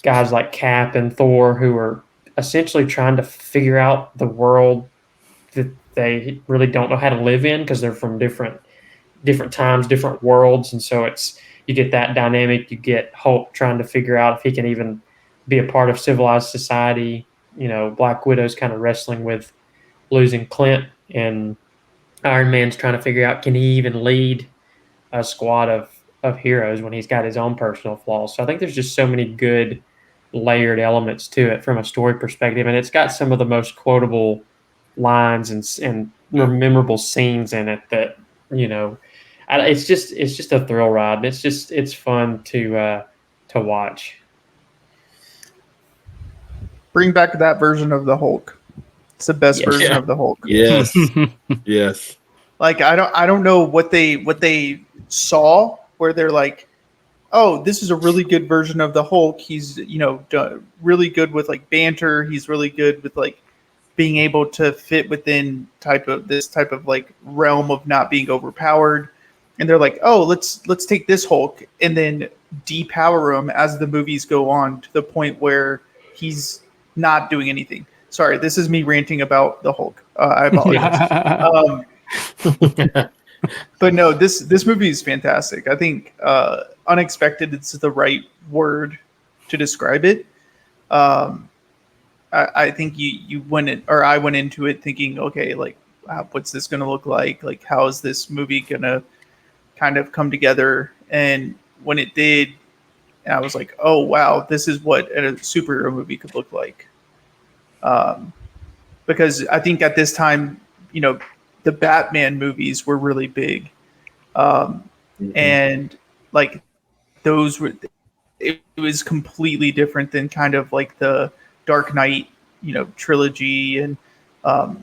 [SPEAKER 1] guys like Cap and Thor who are essentially trying to figure out the world that they really don't know how to live in because they're from different times, different worlds, and so you get that dynamic. You get Hulk trying to figure out if he can even be a part of civilized society. Black Widow's kind of wrestling with losing Clint, and Iron Man's trying to figure out can he even lead a squad of heroes when he's got his own personal flaws. So I think there's just so many good layered elements to it from a story perspective, and it's got some of the most quotable lines and memorable scenes in it that it's just a thrill ride. It's fun to watch.
[SPEAKER 4] Bring back that version of the Hulk. It's the best version of the Hulk.
[SPEAKER 3] Yes. Yes.
[SPEAKER 4] Like I don't know what they saw where they're like, oh, this is a really good version of the Hulk. He's really good with like banter. He's really good with like being able to fit within this type of like realm of not being overpowered. And they're like, oh, let's take this Hulk and then depower him as the movies go on to the point where he's not doing anything. Sorry, this is me ranting about the Hulk. I apologize. But no, this movie is fantastic. I think unexpected is the right word to describe it. I think I went into it thinking, okay, like what's this going to look like? Like how is this movie going to kind of come together? And when it did, I was like, oh wow, this is what a superhero movie could look like. Because I think at this time, the Batman movies were really big. And like those were, it was completely different than kind of like the Dark Knight, trilogy. And
[SPEAKER 1] I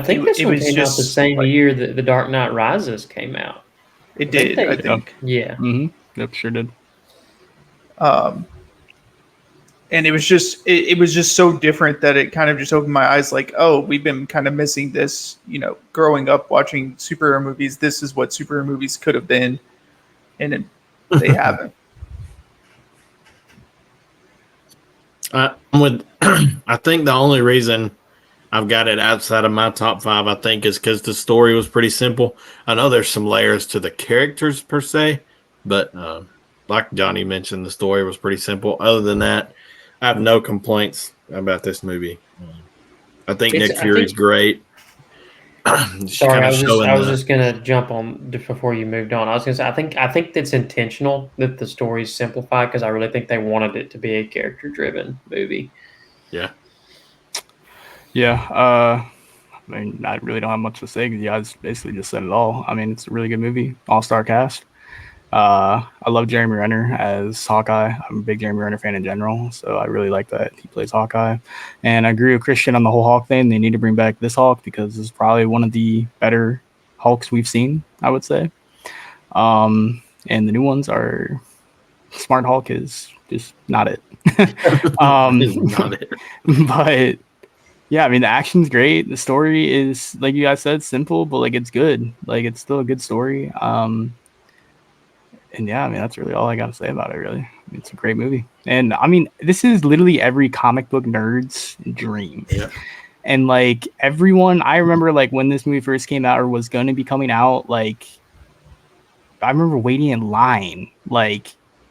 [SPEAKER 1] think this one came out the same year that The Dark Knight Rises came out.
[SPEAKER 4] It did, I think.
[SPEAKER 1] Yeah.
[SPEAKER 2] Yep, sure did.
[SPEAKER 4] And it was just so different that it kind of just opened my eyes like, oh, we've been kind of missing this, growing up watching superhero movies. This is what superhero movies could have been. And they haven't.
[SPEAKER 3] I think the only reason I've got it outside of my top 5, I think, is because the story was pretty simple. I know there's some layers to the characters per se, but like Johnny mentioned, the story was pretty simple. Other than that, I have no complaints about this movie. I think Nick Fury's great.
[SPEAKER 1] Sorry, I was just gonna jump on before you moved on. I was gonna say I think that's intentional that the story's simplified because I really think they wanted it to be a character-driven movie.
[SPEAKER 3] Yeah.
[SPEAKER 2] Yeah. I mean, I really don't have much to say because you guys basically just said it all. I mean, it's a really good movie, all-star cast. I love Jeremy Renner as Hawkeye. I'm a big Jeremy Renner fan in general, so I really like that he plays Hawkeye. And I agree with Christian on the whole Hulk thing. They need to bring back this Hulk because this is probably one of the better Hulks we've seen, I would say. And the new ones are Smart Hulk is just not it.
[SPEAKER 3] Not it.
[SPEAKER 2] But yeah, I mean the action's great. The story is, like you guys said, simple, but like it's good. Like it's still a good story. And yeah, I mean, that's really all I got to say about it, really. It's a great movie. And I mean, this is literally every comic book nerd's dream.
[SPEAKER 3] Yeah.
[SPEAKER 2] And like everyone, I remember like when this movie first came out or was going to be coming out, like I remember waiting in line, like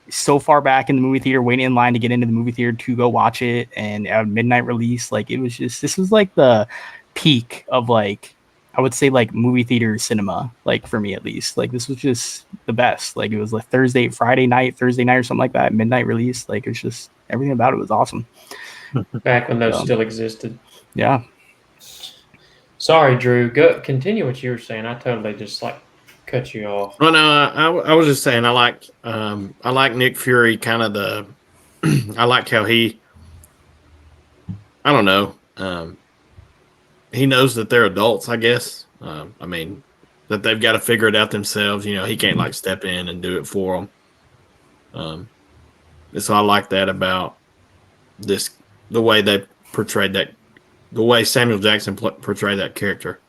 [SPEAKER 2] so far back in the movie theater, waiting in line to get into the movie theater to go watch it. And at midnight release, like it was just, this was like the peak of like, I would say like movie theater cinema, like for me at least. Like this was just the best. Like it was like Thursday night or something like that, midnight release. Like it was just everything about it was awesome.
[SPEAKER 1] Back when those still existed.
[SPEAKER 2] Yeah.
[SPEAKER 1] Sorry, Drew. Go continue what you were saying. I totally just like cut you off.
[SPEAKER 3] Well, no, I was just saying I like Nick Fury. Kind of the I like how he. I don't know. He knows that they're adults, I guess. I mean, that they've got to figure it out themselves. You know, he can't like step in and do it for them. And so I like that about this, the way they portrayed that, the way Samuel Jackson portrayed that character.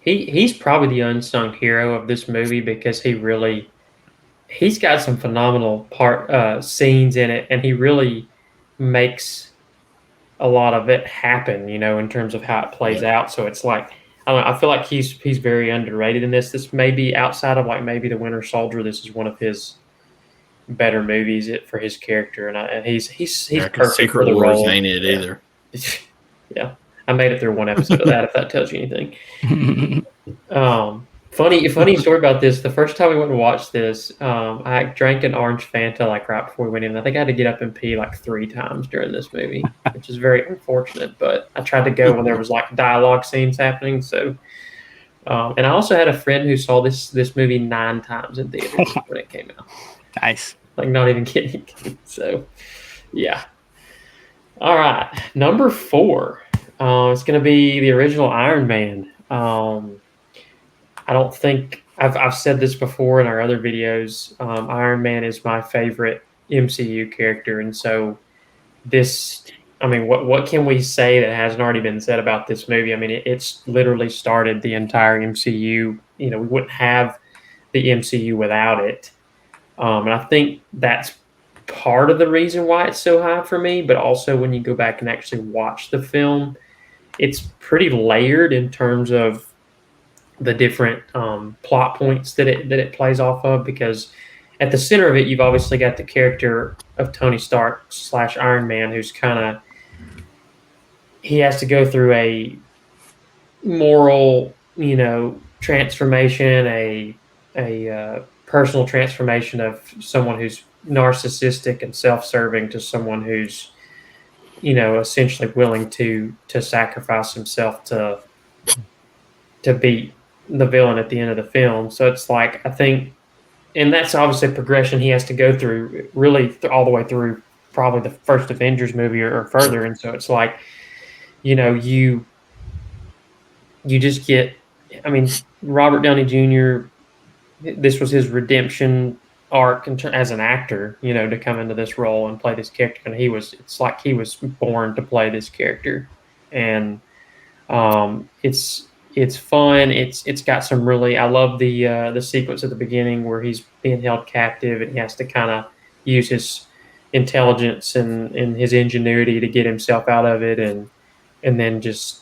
[SPEAKER 1] He's probably the unsung hero of this movie because he's got some phenomenal scenes in it, and he really makes a lot of it happen, you know, in terms of how it plays out. So it's like, I don't know, I feel like he's very underrated in this. This may be outside of like maybe The Winter Soldier. This is one of his better movies for his character, and he's perfect
[SPEAKER 3] Secret
[SPEAKER 1] for the
[SPEAKER 3] Wars
[SPEAKER 1] role.
[SPEAKER 3] ain't it either.
[SPEAKER 1] Yeah, I made it through one episode of that. If that tells you anything. Funny story about this. The first time we went and watched this, I drank an orange Fanta like right before we went in. I think I had to get up and pee like 3 times during this movie, which is very unfortunate. But I tried to go when there was like dialogue scenes happening. So, and I also had a friend who saw this movie 9 times in theaters when it came out.
[SPEAKER 2] Nice.
[SPEAKER 1] Like not even kidding. So, yeah. All right, number 4. It's going to be the original Iron Man. I don't think I've said this before in our other videos. Iron Man is my favorite MCU character, and so this. I mean, what can we say that hasn't already been said about this movie? I mean, it's literally started the entire MCU. You know, we wouldn't have the MCU without it, and I think that's part of the reason why it's so high for me. But also, when you go back and actually watch the film, it's pretty layered in terms of the different plot points that it plays off of, because at the center of it, you've obviously got the character of Tony Stark / Iron Man, who's he has to go through a moral, you know, transformation, a personal transformation of someone who's narcissistic and self-serving to someone who's, you know, essentially willing to sacrifice himself to beat the villain at the end of the film. So it's like, I think, and that's obviously a progression he has to go through really all the way through probably the first Avengers movie or further. And so it's like, you know, you just get, I mean, Robert Downey Jr., this was his redemption arc as an actor, you know, to come into this role and play this character. And it's like he was born to play this character. And it's fun. It's got some really. I love the sequence at the beginning where he's being held captive and he has to kind of use his intelligence and his ingenuity to get himself out of it, and then just.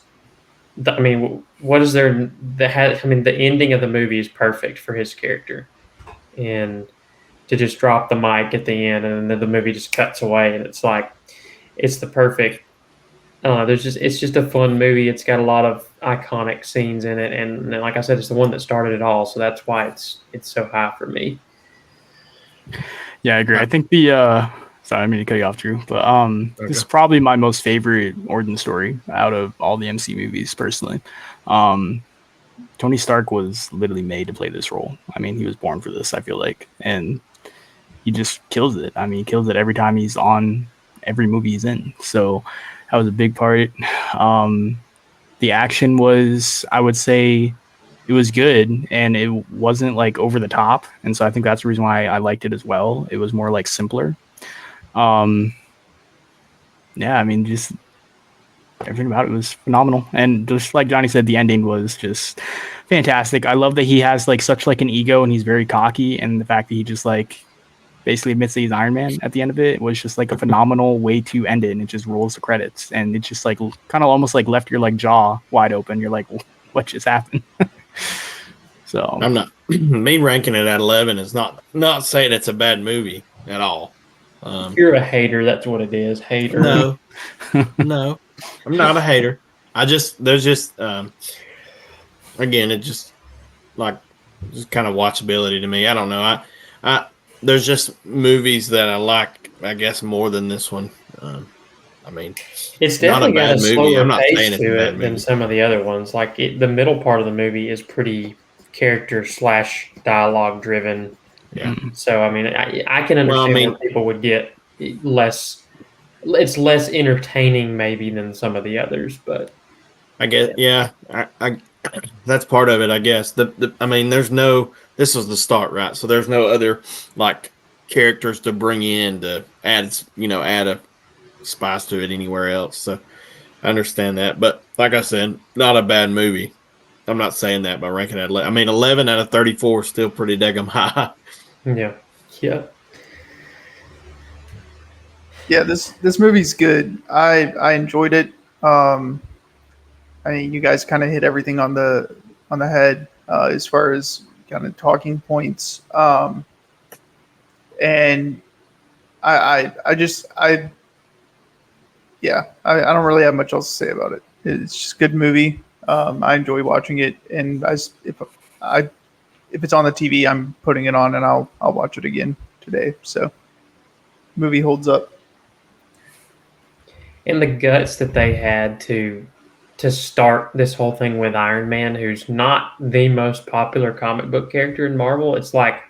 [SPEAKER 1] I mean, what is there? I mean, the ending of the movie is perfect for his character, and to just drop the mic at the end and then the movie just cuts away, and it's like it's the perfect. I don't know. It's just a fun movie. It's got a lot of iconic scenes in it, and like I said, it's the one that started it all, so that's why it's so high for me.
[SPEAKER 2] Yeah, I agree. I think sorry, I mean to cut you off, Drew, but
[SPEAKER 3] Okay.
[SPEAKER 2] this is probably my most favorite origin story out of all the MC movies, personally. Tony Stark was literally made to play this role. I mean, he was born for this, I feel like, and he just kills it. I mean, he kills it every time he's on every movie he's in. So that was a big part. The action was, I would say, it was good, and it wasn't like over the top, and so I think that's the reason why I liked it as well. It was more like simpler. Yeah, I mean, just everything about it was phenomenal, and just like Johnny said, the ending was just fantastic. I love that he has like such like an ego, and he's very cocky, and the fact that he just like basically admits that he's Iron Man at the end of it was just like a phenomenal way to end it, and it just rolls the credits, and it just like kind of almost like left your like jaw wide open. You're like, what just happened? So
[SPEAKER 3] I'm not me ranking it at 11 is not saying it's a bad movie at all.
[SPEAKER 1] You're a hater. That's what it is. Hater.
[SPEAKER 3] No, no, I'm not a hater. There's just again, it just like just kind of watchability to me. I don't know. I there's just movies that I like, I guess, more than this one. I mean,
[SPEAKER 1] It's definitely got a slower
[SPEAKER 3] I'm not saying
[SPEAKER 1] pace
[SPEAKER 3] it's a
[SPEAKER 1] to
[SPEAKER 3] bad
[SPEAKER 1] it than
[SPEAKER 3] movie.
[SPEAKER 1] some of the other ones. Like the middle part of the movie is pretty character / dialogue driven.
[SPEAKER 3] Yeah.
[SPEAKER 1] So I mean, I can understand
[SPEAKER 3] Well, I mean-
[SPEAKER 1] where people would get less. It's less entertaining maybe than some of the others, but
[SPEAKER 3] I guess, yeah, I that's part of it, I guess. I mean, this was the start, right? So there's no other like characters to bring in to add a spice to it anywhere else. So I understand that, but like I said, not a bad movie. I'm not saying that by ranking it at 11. I mean, 11 out of 34 is still pretty daggum high.
[SPEAKER 1] yeah.
[SPEAKER 4] Yeah, this movie's good. I enjoyed it. I mean, you guys kind of hit everything on the head as far as kind of talking points. And I just yeah, I don't really have much else to say about it. It's just a good movie. I enjoy watching it, and if it's on the TV, I'm putting it on and I'll watch it again today. So, movie holds up.
[SPEAKER 1] And the guts that they had to start this whole thing with Iron Man, who's not the most popular comic book character in Marvel. It's like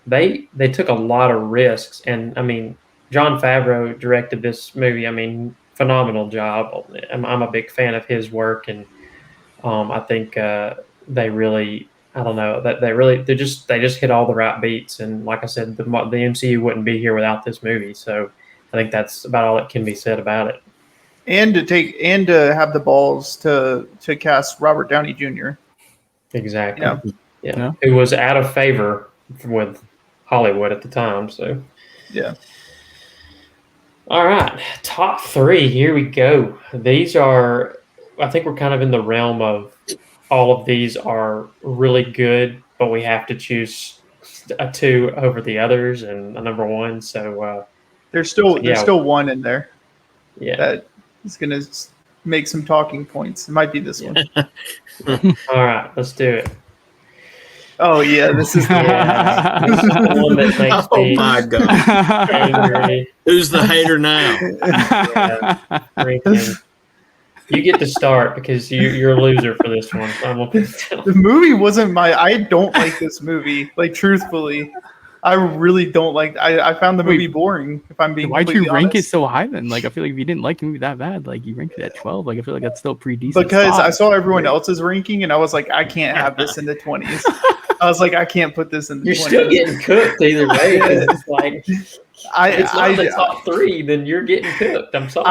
[SPEAKER 1] they took a lot of risks, and I mean, Jon Favreau directed this movie. I mean, phenomenal job. I'm a big fan of his work, and I think they really, I don't know, that they just hit all the right beats. And like I said, the MCU wouldn't be here without this movie. So I think that's about all that can be said about it.
[SPEAKER 4] And to have the balls to cast Robert Downey Jr.
[SPEAKER 1] Exactly.
[SPEAKER 4] Yeah.
[SPEAKER 1] Who was out of favor with Hollywood at the time. So
[SPEAKER 4] Yeah.
[SPEAKER 1] all right, top 3. Here we go. These are, I think we're kind of in the realm of all of these are really good, but we have to choose a 2 over the others and a number 1. So
[SPEAKER 4] There's still one in there
[SPEAKER 1] yeah.
[SPEAKER 4] that is going to make some talking points. It might be this one.
[SPEAKER 1] All right, let's do it.
[SPEAKER 4] Oh yeah, this is
[SPEAKER 1] Yeah, this is the one that makes
[SPEAKER 3] Oh
[SPEAKER 1] me
[SPEAKER 3] my god,
[SPEAKER 1] angry.
[SPEAKER 3] who's the hater now?
[SPEAKER 1] Yeah, freaking. You get to start because you're a loser for this one. So I'm gonna
[SPEAKER 4] the movie wasn't I don't like this movie. Like truthfully, I really don't like. I found the movie boring. If I'm being
[SPEAKER 2] why'd you
[SPEAKER 4] completely
[SPEAKER 2] rank it
[SPEAKER 4] honest.
[SPEAKER 2] so high then? Like, I feel like if you didn't like the movie that bad, like you ranked it at 12. Like, I feel like that's still pretty decent.
[SPEAKER 4] Because
[SPEAKER 2] spot.
[SPEAKER 4] I saw everyone else's ranking and I was like, I can't have this in the 20s. I was like, I can't put this in the
[SPEAKER 1] You're
[SPEAKER 4] 20s.
[SPEAKER 1] still getting cooked either way. 'Cause it's like if it's not the
[SPEAKER 4] I,
[SPEAKER 1] top 3, then you're getting cooked. I'm sorry.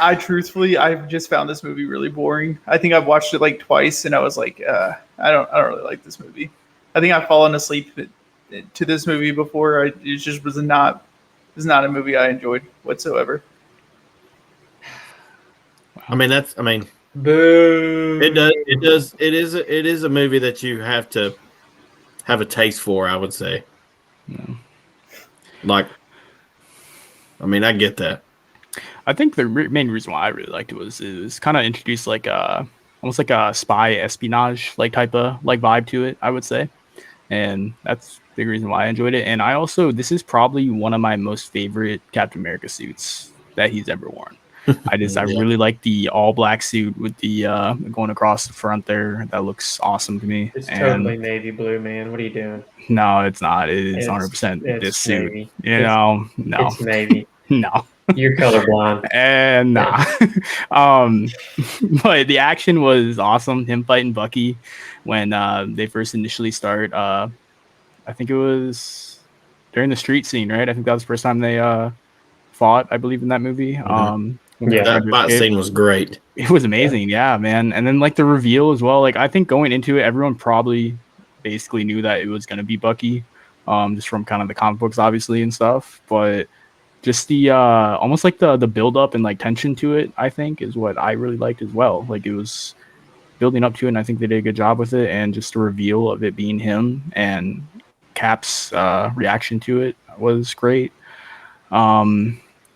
[SPEAKER 4] I truthfully, I've just found this movie really boring. I think I've watched it like twice, and I was like, I don't really like this movie. I think I've fallen asleep to this movie before. It just was not a movie I enjoyed whatsoever.
[SPEAKER 3] I mean,
[SPEAKER 1] Boo.
[SPEAKER 3] it is a movie that you have to have a taste for, I would say.
[SPEAKER 2] No.
[SPEAKER 3] Like, I mean, I get that.
[SPEAKER 2] I think the main reason why I really liked it was kind of introduced like almost like a spy espionage like type of like vibe to it, I would say, and that's the big reason why I enjoyed it. And I also this is probably one of my most favorite Captain America suits that he's ever worn. I
[SPEAKER 3] Yeah.
[SPEAKER 2] really like the all black suit with the going across the front there. That looks awesome to me.
[SPEAKER 1] It's
[SPEAKER 2] And
[SPEAKER 1] totally navy blue, man. What are you doing?
[SPEAKER 2] no, it's not. It is 100% this
[SPEAKER 1] It's
[SPEAKER 2] suit.
[SPEAKER 1] navy.
[SPEAKER 2] You know, no,
[SPEAKER 1] It's navy.
[SPEAKER 2] no.
[SPEAKER 1] You're colorblind.
[SPEAKER 2] And nah. um, but the action was awesome. Him fighting Bucky when they first initially start. I think it was during the street scene, right? I think that was the first time they fought, I believe, in that movie. When they
[SPEAKER 1] Yeah.
[SPEAKER 2] tried
[SPEAKER 3] That
[SPEAKER 2] to
[SPEAKER 3] fight
[SPEAKER 2] escape.
[SPEAKER 3] scene was great.
[SPEAKER 2] It was amazing, yeah, man. And then like the reveal as well. Like I think going into it, everyone probably basically knew that it was gonna be Bucky, just from kind of the comic books, obviously, and stuff. But just the almost like the build up and like tension to it, I think, is what I really liked as well. Like it was building up to it, and I think they did a good job with it. And just the reveal of it being him and Cap's reaction to it was great.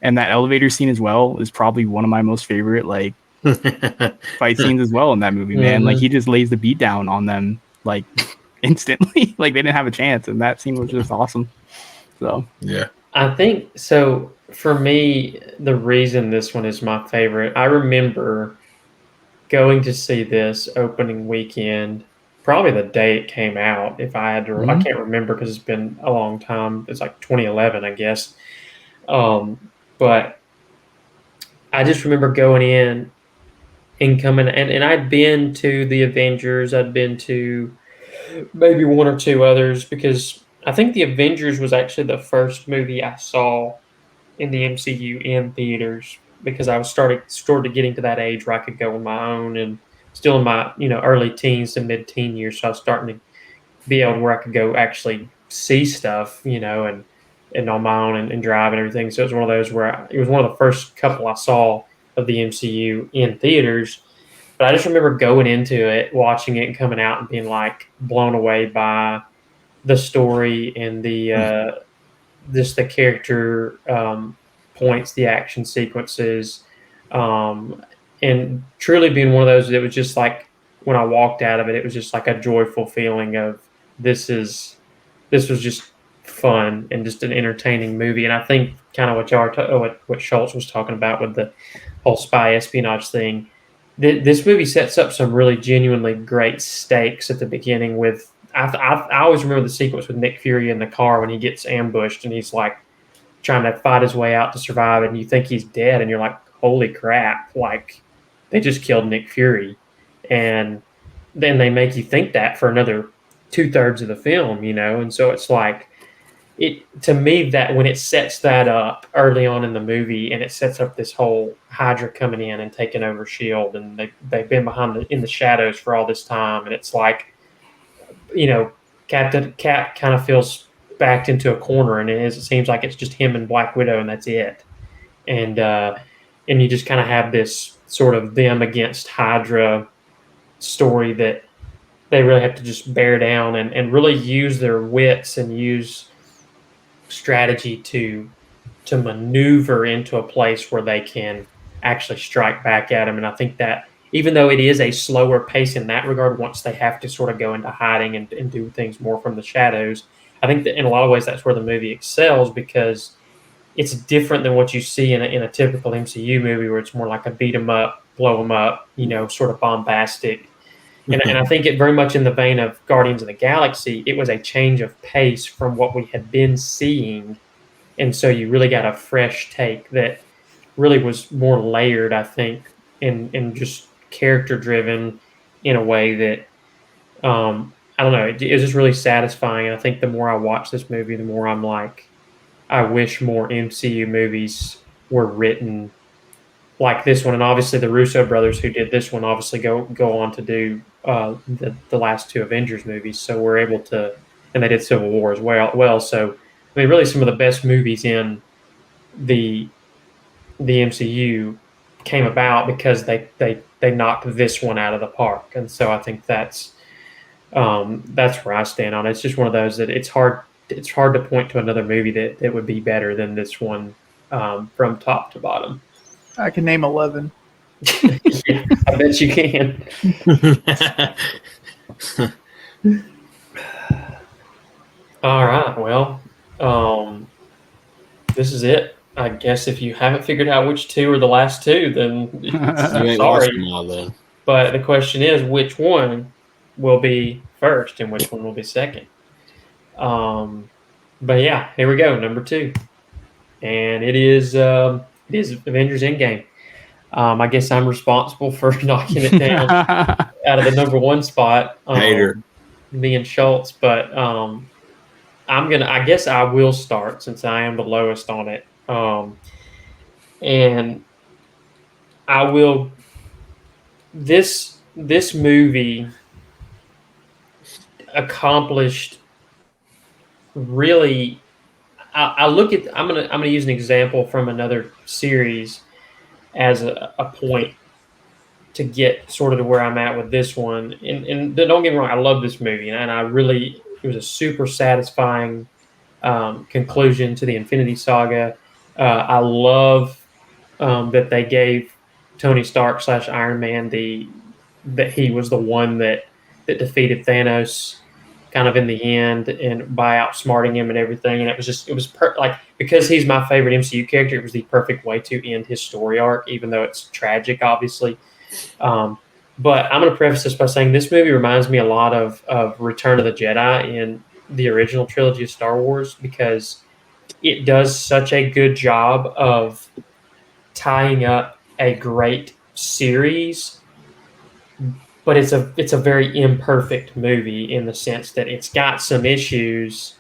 [SPEAKER 2] And that elevator scene as well is probably one of my most favorite like fight scenes as well in that movie, man. Like he just lays the beat down on them like instantly. Like they didn't have a chance, and that scene was just awesome. So
[SPEAKER 3] Yeah.
[SPEAKER 1] I think so. For me, the reason this one is my favorite, I remember going to see this opening weekend, probably the day it came out. If I had to, I can't remember because it's been a long time. It's like 2011, I guess. But I just remember going in and coming, and I'd been to the Avengers. I'd been to maybe one or two others because I think the Avengers was actually the first movie I saw in the MCU in theaters because I was started getting to that age where I could go on my own and still in my early teens to mid teen years. So I was starting to be able to where I could go actually see stuff, and on my own and drive and everything. So it was one of those where it was one of the first couple I saw of the MCU in theaters. But I just remember going into it, watching it, and coming out and being like blown away by the story and the just the character points, the action sequences, and truly being one of those that was just like when I walked out of it, it was just like a joyful feeling of this was just fun and just an entertaining movie. And I think kind of what Schultz was talking about with the whole spy espionage thing. This movie sets up some really genuinely great stakes at the beginning with. I always remember the sequence with Nick Fury in the car when he gets ambushed and he's like trying to fight his way out to survive, and you think he's dead, and you're like, "Holy crap!" Like they just killed Nick Fury, and then they make you think that for another 2/3 of the film, and so it's like it to me that when it sets that up early on in the movie and it sets up this whole Hydra coming in and taking over Shield, and they've been in the shadows for all this time, and it's like. Cap kind of feels backed into a corner, and it seems like it's just him and Black Widow, and that's it. And you just kind of have this sort of them against Hydra story that they really have to just bear down and really use their wits and use strategy to maneuver into a place where they can actually strike back at him. And I think that even though it is a slower pace in that regard, once they have to sort of go into hiding and do things more from the shadows, I think that in a lot of ways that's where the movie excels because it's different than what you see in a typical MCU movie where it's more like a beat 'em up, blow 'em up, sort of bombastic. And I think it very much in the vein of Guardians of the Galaxy, it was a change of pace from what we had been seeing. And so you really got a fresh take that really was more layered, I think, and just character driven in a way that I don't know. It was just really satisfying. And I think the more I watch this movie, the more I'm like, I wish more MCU movies were written like this one. And obviously, the Russo brothers who did this one obviously go on to do the last two Avengers movies. So we're able to, and they did Civil War as well. So I mean, really, some of the best movies in the MCU came about because they knocked this one out of the park, and so I think that's where I stand on it. It's just one of those that it's hard to point to another movie that would be better than this one from top to bottom.
[SPEAKER 4] I can name 11.
[SPEAKER 1] Yeah, I bet you can. All right. Well, this is it. I guess if you haven't figured out which two are the last two, then
[SPEAKER 3] You ain't watched them
[SPEAKER 1] sorry.
[SPEAKER 3] all then.
[SPEAKER 1] But the question is, which one will be first and which one will be second? But yeah, here we go. Number 2, and it is Avengers Endgame. I guess I'm responsible for knocking it down out of the number 1 spot.
[SPEAKER 3] Hater.
[SPEAKER 1] Me and Schultz, but I guess I will start since I am the lowest on it. And I will. This movie accomplished really. I look at. I'm gonna use an example from another series as a point to get sort of to where I'm at with this one. And don't get me wrong, I love this movie, and I really it was a super satisfying conclusion to the Infinity Saga. I love that they gave Tony Stark / Iron Man that he was the one that defeated Thanos kind of in the end and by outsmarting him and everything. And it was like, because he's my favorite MCU character, it was the perfect way to end his story arc, even though it's tragic, obviously. But I'm going to preface this by saying this movie reminds me a lot of Return of the Jedi in the original trilogy of Star Wars, because it does such a good job of tying up a great series, but it's a very imperfect movie in the sense that it's got some issues,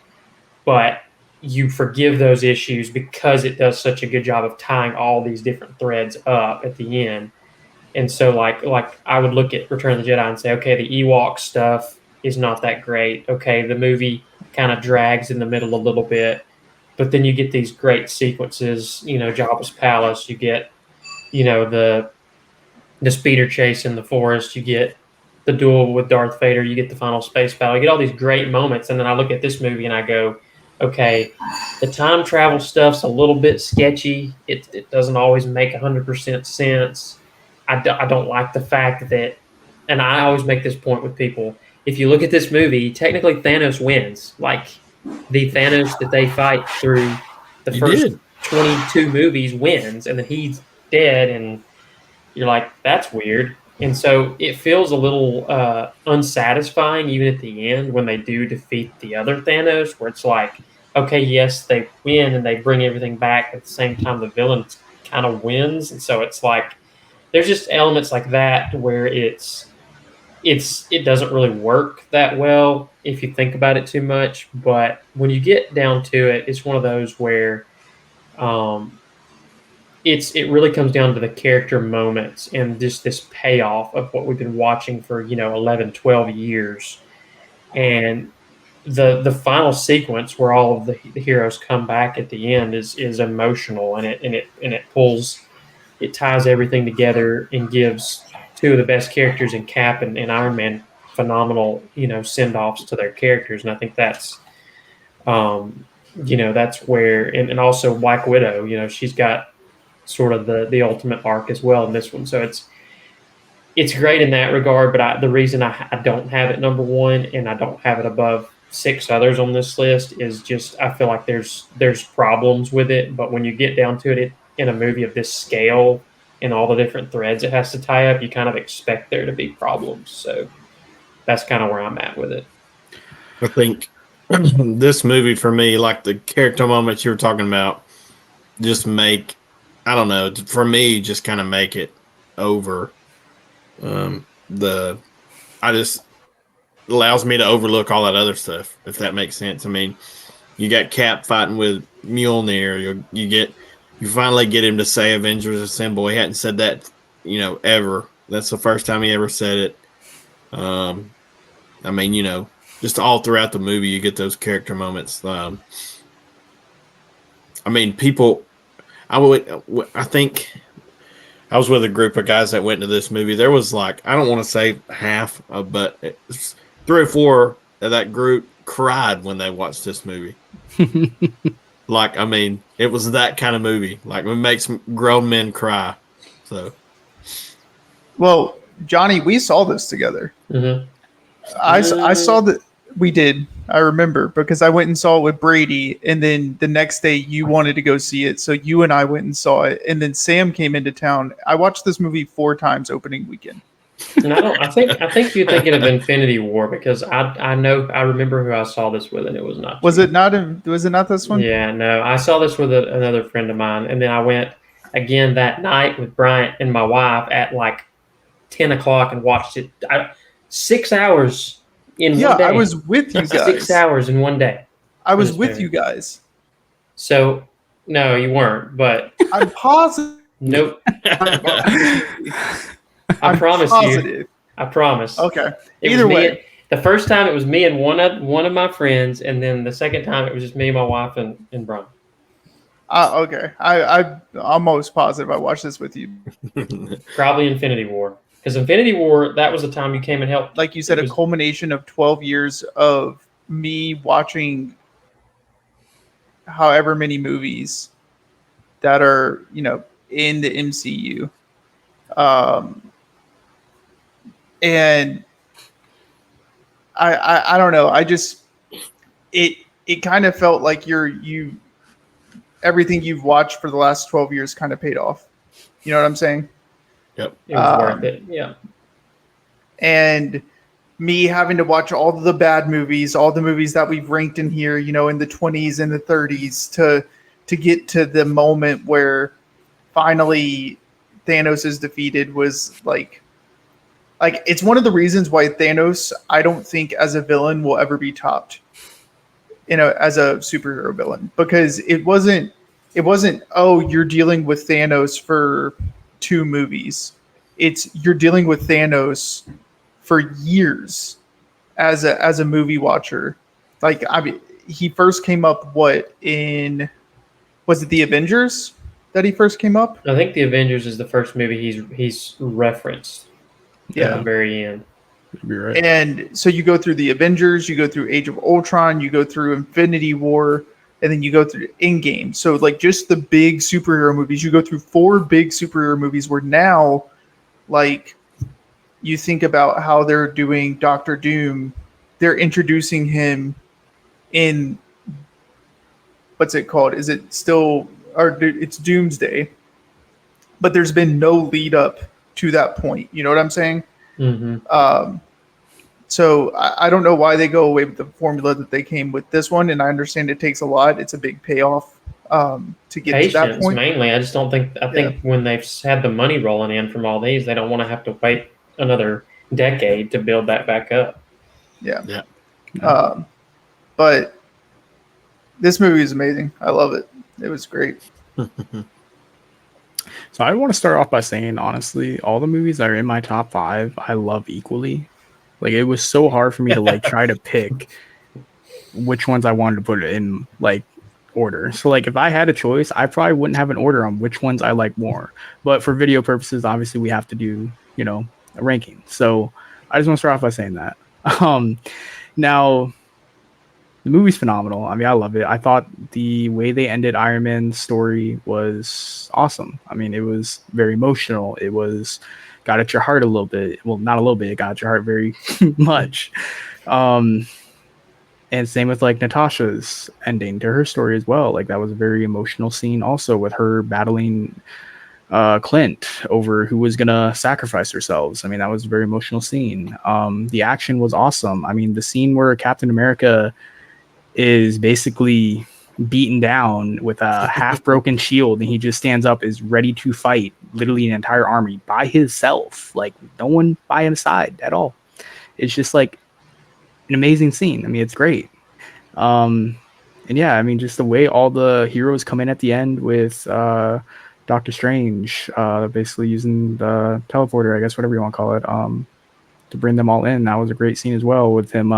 [SPEAKER 1] but you forgive those issues because it does such a good job of tying all these different threads up at the end. And so like I would look at Return of the Jedi and say, okay, the Ewok stuff is not that great. Okay, the movie kind of drags in the middle a little bit, but then you get these great sequences, Jabba's palace, you get, the speeder chase in the forest, you get the duel with Darth Vader, you get the final space battle, you get all these great moments. And then I look at this movie and I go, okay, the time travel stuff's a little bit sketchy. It doesn't always make 100% sense. I don't like the fact that, and I always make this point with people, if you look at this movie, technically Thanos wins. Like, the Thanos that they fight through the first 22 movies wins, and then he's dead, and you're like, that's weird. And so it feels a little unsatisfying even at the end when they do defeat the other Thanos, where it's like, okay, yes, they win and they bring everything back. At the same time, the villain kind of wins. And so it's like, there's just elements like that where it doesn't really work that well if you think about it too much. But when you get down to it, it's one of those where it really comes down to the character moments and just this payoff of what we've been watching for 11, 12 years. And the final sequence where all of the heroes come back at the end is emotional, and it ties everything together and gives two of the best characters in Cap and Iron Man phenomenal send-offs to their characters. And I think that's that's where, and also Black Widow, she's got sort of the ultimate arc as well in this one. So it's great in that regard, but the reason I don't have it number 1 and I don't have it above 6 others on this list is just I feel like there's problems with it. But when you get down to it in a movie of this scale and all the different threads it has to tie up, you kind of expect there to be problems. So that's kind of where I'm at with it.
[SPEAKER 3] I think this movie for me, like the character moments you were talking about, just make, I don't know, for me, just kind of make it over. Allows me to overlook all that other stuff, if that makes sense. I mean, you got Cap fighting with Mjolnir. You finally get him to say Avengers Assemble. He hadn't said that, ever. That's the first time he ever said it. I mean, just all throughout the movie, you get those character moments. I mean, people. I think I was with a group of guys that went to this movie. There was I don't want to say half, but 3 or 4 of that group cried when they watched this movie. I mean, it was that kind of movie. It makes grown men cry. So
[SPEAKER 4] Well, Johnny, we saw this together.
[SPEAKER 1] Mm-hmm.
[SPEAKER 4] I saw that we did. I remember because I went and saw it with Brady, and then the next day you wanted to go see it, so you and I went and saw it, and then Sam came into town. I watched this movie 4 times opening weekend.
[SPEAKER 1] And I think you're thinking of Infinity War because I remember who I saw this with, and it was not.
[SPEAKER 4] Was
[SPEAKER 1] you.
[SPEAKER 4] it not? Was it not this one?
[SPEAKER 1] Yeah, no, I saw this with another friend of mine, and then I went again that night with Bryant and my wife at like 10 o'clock and watched it. 6 hours in
[SPEAKER 4] Yeah,
[SPEAKER 1] one day.
[SPEAKER 4] I was with you guys.
[SPEAKER 1] 6 hours in one day.
[SPEAKER 4] I was with you guys.
[SPEAKER 1] So, no, you weren't, but
[SPEAKER 4] I'm positive.
[SPEAKER 1] nope.
[SPEAKER 4] I'm
[SPEAKER 1] promise
[SPEAKER 4] positive.
[SPEAKER 1] you. I promise.
[SPEAKER 4] Okay.
[SPEAKER 1] It
[SPEAKER 4] Either
[SPEAKER 1] was
[SPEAKER 4] way.
[SPEAKER 1] the first time it was me and one of my friends, and then the second time it was just me and my wife and Brian.
[SPEAKER 4] Okay. I'm almost positive I watched this with you.
[SPEAKER 1] Probably Infinity War. Because Infinity War, that was the time you came and helped.
[SPEAKER 4] Like you said, a culmination of 12 years of me watching however many movies that are, in the MCU. And I don't know. I just it kind of felt like everything you've watched for the last 12 years kind of paid off. You know what I'm saying?
[SPEAKER 3] Yep.
[SPEAKER 1] It was worth it. Yeah.
[SPEAKER 4] And me having to watch all the bad movies, all the movies that we've ranked in here, in the 20s and the 30s to get to the moment where finally Thanos is defeated was like it's one of the reasons why Thanos, I don't think as a villain will ever be topped, as a superhero villain, because it wasn't, oh, you're dealing with Thanos for 2 movies. It's you're dealing with Thanos for years as a movie watcher. Like, I mean, he first came up was it the Avengers that he first came up?
[SPEAKER 1] I think the Avengers is the first movie he's referenced.
[SPEAKER 4] Yeah.
[SPEAKER 1] At the very end.
[SPEAKER 3] You're right.
[SPEAKER 4] And so you go through the Avengers, you go through Age of Ultron, you go through Infinity War, and then you go through Endgame. So like just the big superhero movies, you go through 4 big superhero movies where now, like, you think about how they're doing Doctor Doom, they're introducing him in, what's it called? Is it still, or it's Doomsday, but there's been no lead up to that point. You know what I'm saying?
[SPEAKER 1] Mm-hmm.
[SPEAKER 4] So I don't know why they go away with the formula that they came with this one, and I understand it takes a lot. It's a big payoff to get to that point.
[SPEAKER 1] Mainly. I just don't think. I think when they've had the money rolling in from all these, they don't want to have to wait another decade to build that back up.
[SPEAKER 4] Yeah.
[SPEAKER 3] Yeah.
[SPEAKER 4] But this movie is amazing. I love it. It was great.
[SPEAKER 2] So I want to start off by saying, honestly, all the movies that are in my top 5, I love equally. Like, it was so hard for me to like try to pick which ones I wanted to put in like order. So like, if I had a choice, I probably wouldn't have an order on which ones I like more. But for video purposes, obviously we have to do, a ranking. So I just want to start off by saying that. Now, the movie's phenomenal. I mean, I love it. I thought the way they ended Iron Man's story was awesome. I mean, it was very emotional. It got at your heart a little bit. Well, not a little bit. It got at your heart very much. And same with like Natasha's ending to her story as well. Like, that was a very emotional scene also, with her battling Clint over who was going to sacrifice herself. I mean, that was a very emotional scene. The action was awesome. I mean, the scene where Captain America is basically beaten down with a half broken shield, and he just stands up, is ready to fight literally an entire army by himself, like no one by his side at all. It's just like an amazing scene. I mean, it's great. And yeah, I mean, just the way all the heroes come in at the end with Doctor Strange basically using the teleporter, I guess, whatever you want to call it, to bring them all in. That was a great scene as well, with him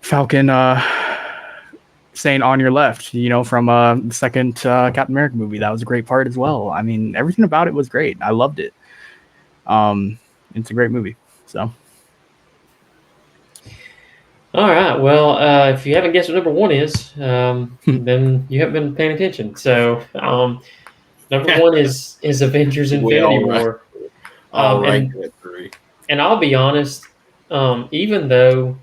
[SPEAKER 2] Falcon saying "on your left," from the second Captain America movie. That was a great part as well. I mean, everything about it was great. I loved it. It's a great movie. So,
[SPEAKER 1] all right. Well, if you haven't guessed what number 1 is, then you haven't been paying attention. So, Number one is Avengers
[SPEAKER 3] We
[SPEAKER 1] Infinity
[SPEAKER 3] all
[SPEAKER 1] War.
[SPEAKER 3] I'll rank
[SPEAKER 1] And
[SPEAKER 3] it at 3.
[SPEAKER 1] and I'll be honest, even though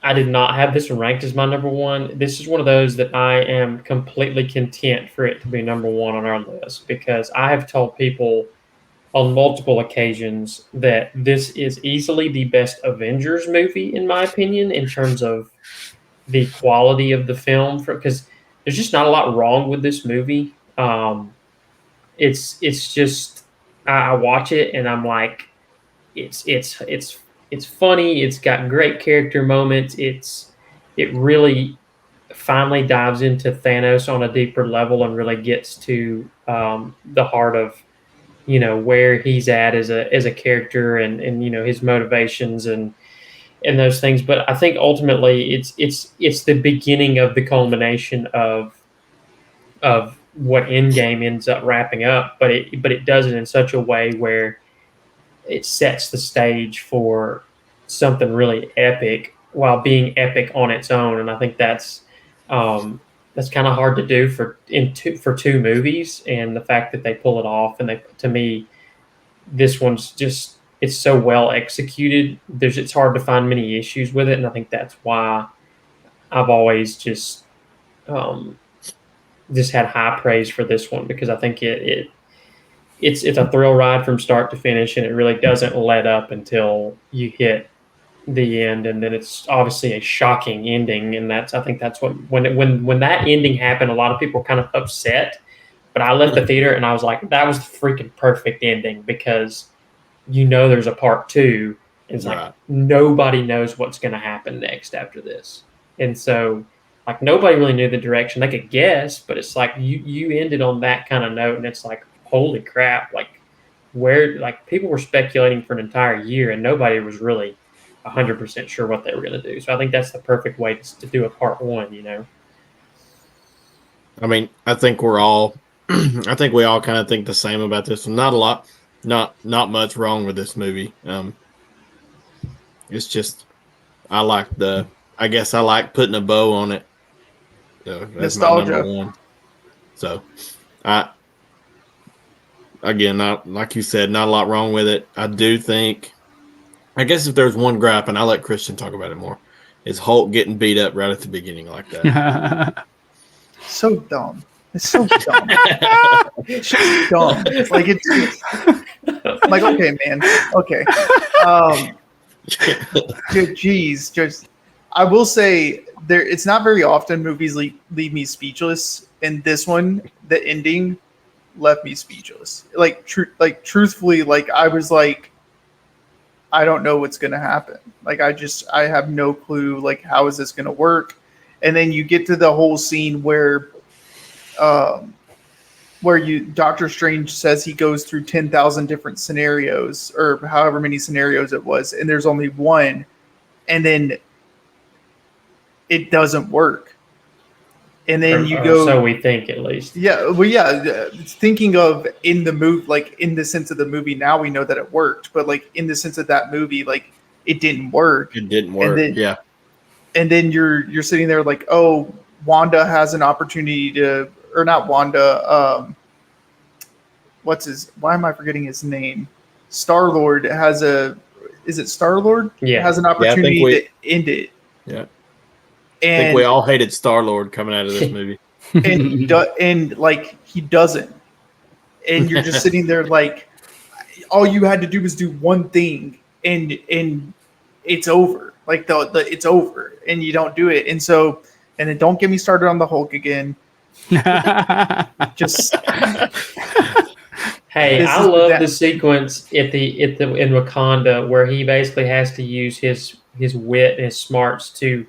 [SPEAKER 1] I did not have this ranked as my number one, this is one of those that I am completely content for it to be number one on our list, because I have told people on multiple occasions that this is easily the best Avengers movie, in my opinion, in terms of the quality of the film. Because there's just not a lot wrong with this movie. It's just I watch it and I'm like, it's funny. It's got great character moments. It really finally dives into Thanos on a deeper level and really gets to the heart of where he's at as a character, and his motivations and those things. But I think ultimately it's the beginning of the culmination of what Endgame ends up wrapping up. But it does it in such a way where it sets the stage for something really epic while being epic on its own. And I think that's kind of hard to do for two movies. And the fact that they pull it off, and to me, this one's just, it's so well executed. It's hard to find many issues with it, and I think that's why I've always um, just had high praise for this one, because I think it's a thrill ride from start to finish, and it really doesn't let up until you hit the end, and then it's obviously a shocking ending. And I think that's what, when that ending happened, a lot of people were kind of upset, but I left the theater and I was like, that was the freaking perfect ending, because there's a part two. And it's like nobody knows what's going to happen next after this, and so like nobody really knew the direction. They could guess, but it's like you ended on that kind of note, and it's like, holy crap, like people were speculating for an entire year and nobody was really 100% sure what they were going to do. So I think that's the perfect way to do a part one.
[SPEAKER 3] I mean, I think we all kind of think the same about this one. Not much wrong with this movie. It's just, I guess I like putting a bow on it. So that's
[SPEAKER 4] Nostalgia.
[SPEAKER 3] my number one. So again, not like you said, not a lot wrong with it. I do think, I guess if there's one gripe, and I'll let Christian talk about it more, is Hulk getting beat up right at the beginning like that.
[SPEAKER 4] So dumb. It's so dumb. It's just dumb. Like it's like, okay, man. Okay. Geez, just I will say it's not very often movies leave me speechless. And this one, the ending left me speechless. Truthfully, like I was like, I don't know what's gonna happen. Like I have no clue. Like, how is this gonna work? And then you get to the whole scene where Doctor Strange says he goes through 10,000 different scenarios, or however many scenarios it was, and there's only one, and then it doesn't work. And then you go.
[SPEAKER 1] So we think, at least.
[SPEAKER 4] Yeah, well, yeah. Thinking of in the movie, like in the sense of the movie, now we know that it worked, but like in the sense of that movie, like it didn't work.
[SPEAKER 3] It didn't work. Yeah.
[SPEAKER 4] And then you're sitting there like, oh, Wanda has an opportunity to, or not Wanda. Why am I forgetting his name? Star-Lord has is it Star-Lord?
[SPEAKER 1] Yeah.
[SPEAKER 4] Has an opportunity to end it.
[SPEAKER 3] Yeah.
[SPEAKER 4] And
[SPEAKER 3] I think we all hated Star-Lord coming out of this movie.
[SPEAKER 4] and like he doesn't. And you're just sitting there like, all you had to do was do one thing and it's over. Like it's over and you don't do it. And then don't get me started on the Hulk again. Just
[SPEAKER 1] Hey, I love the sequence in Wakanda where he basically has to use his wit and his smarts to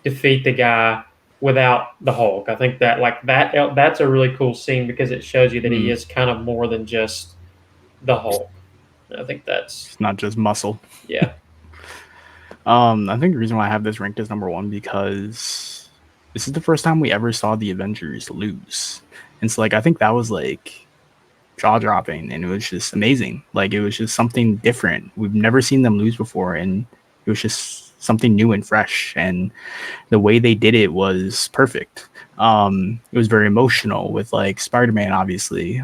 [SPEAKER 1] defeat the guy without the Hulk. I think that's a really cool scene, because it shows you that he is kind of more than just the Hulk. I think it's
[SPEAKER 2] not just muscle.
[SPEAKER 1] Yeah.
[SPEAKER 2] I think the reason why I have this ranked as number one, because this is the first time we ever saw the Avengers lose. And so I think that was jaw-dropping, and it was just amazing. Like, it was just something different. We've never seen them lose before, and it was just something new and fresh, and the way they did it was perfect. It was very emotional with like Spider-Man, obviously,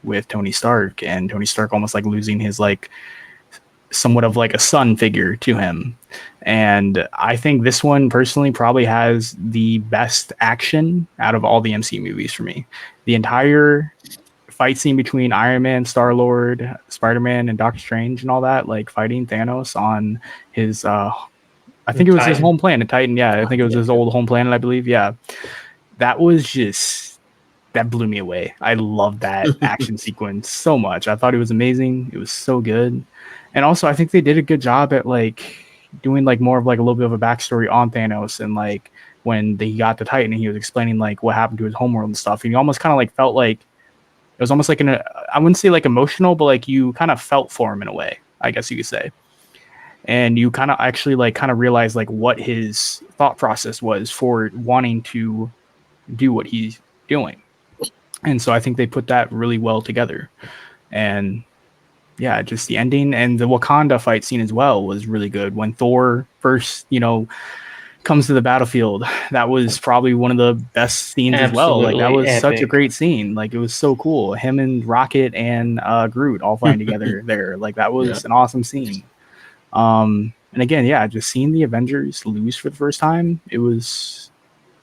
[SPEAKER 2] with Tony Stark, and Tony Stark almost like losing his like somewhat of like a son figure to him. And I think this one personally probably has the best action out of all the MCU movies for me. The entire fight scene between Iron Man, Star-Lord, Spider-Man, and Doctor Strange and all that, like fighting Thanos on his I think it was his
[SPEAKER 1] Titan.
[SPEAKER 2] home planet, Titan. Yeah, I think it was his old home planet, I believe. Yeah. That was just that blew me away. I love that action sequence so much. I thought it was amazing. It was so good. And also I think they did a good job at like doing like more of like a little bit of a backstory on Thanos, and like when he got to Titan and he was explaining like what happened to his homeworld and stuff. And you almost kind of like felt like it was almost like I wouldn't say like emotional, but like you kind of felt for him in a way, I guess you could say. And you kind of actually like kind of realize like what his thought process was for wanting to do what he's doing. And so I think they put that really well together. And yeah, just the ending and the Wakanda fight scene as well was really good. When Thor first, comes to the battlefield, that was probably one of the best scenes as well. Like that was such a great scene. Like it was so cool. Him and Rocket and Groot all fighting together there. Like that was an awesome scene. And again, yeah, just seeing the Avengers lose for the first time, it was,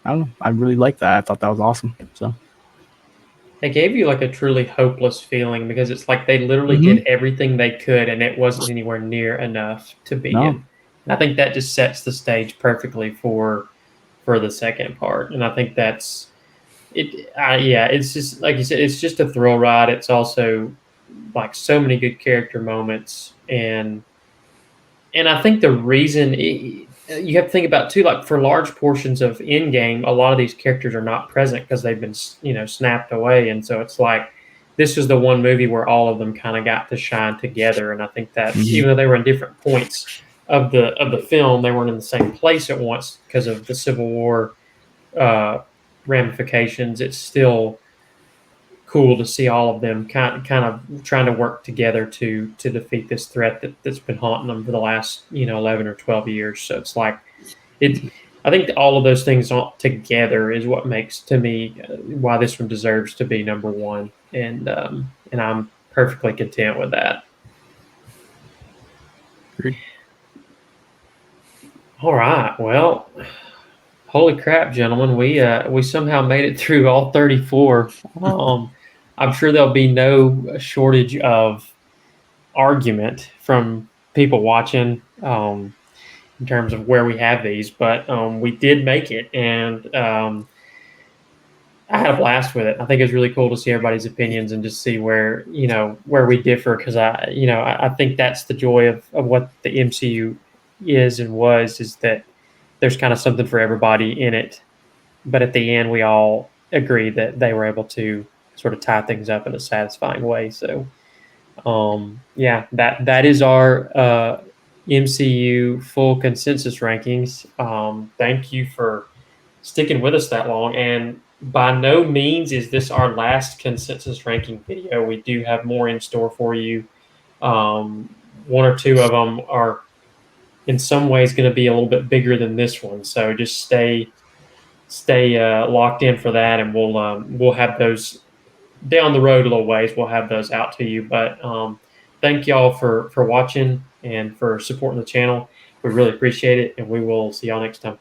[SPEAKER 2] I don't know, I really liked that. I thought that was awesome. So
[SPEAKER 1] they gave you like a truly hopeless feeling because it's like they literally did everything they could and it wasn't anywhere near enough to be in. And I think that just sets the stage perfectly for the second part. And I think that's it. It's just like you said, it's just a thrill ride. It's also like so many good character moments, and I think the reason you have to think about too, like for large portions of Endgame, a lot of these characters are not present because they've been snapped away, and so it's like this was the one movie where all of them kind of got to shine together. And I think that even though they were in different points of the film, they weren't in the same place at once because of the Civil War ramifications. It's still cool to see all of them kind of trying to work together to defeat this threat that's been haunting them for the last 11 or 12 years. So it's like I think all of those things together is what makes to me why this one deserves to be number one, and I'm perfectly content with that.
[SPEAKER 2] Agreed.
[SPEAKER 1] All right, well, holy crap, gentlemen, we somehow made it through all 34. I'm sure there'll be no shortage of argument from people watching in terms of where we have these, but we did make it, and I had a blast with it. I think it was really cool to see everybody's opinions and just see where we differ, because I think that's the joy of what the MCU is and was, is that there's kind of something for everybody in it, but at the end we all agree that they were able to sort of tie things up in a satisfying way. So that is our MCU full consensus rankings. Thank you for sticking with us that long, and by no means is this our last consensus ranking video. We do have more in store for you. One or two of them are in some ways going to be a little bit bigger than this one, so just stay locked in for that, and we'll have those down the road a little ways. We'll have those out to you, but thank y'all for watching and for supporting the channel. We really appreciate it, and we will see y'all next time.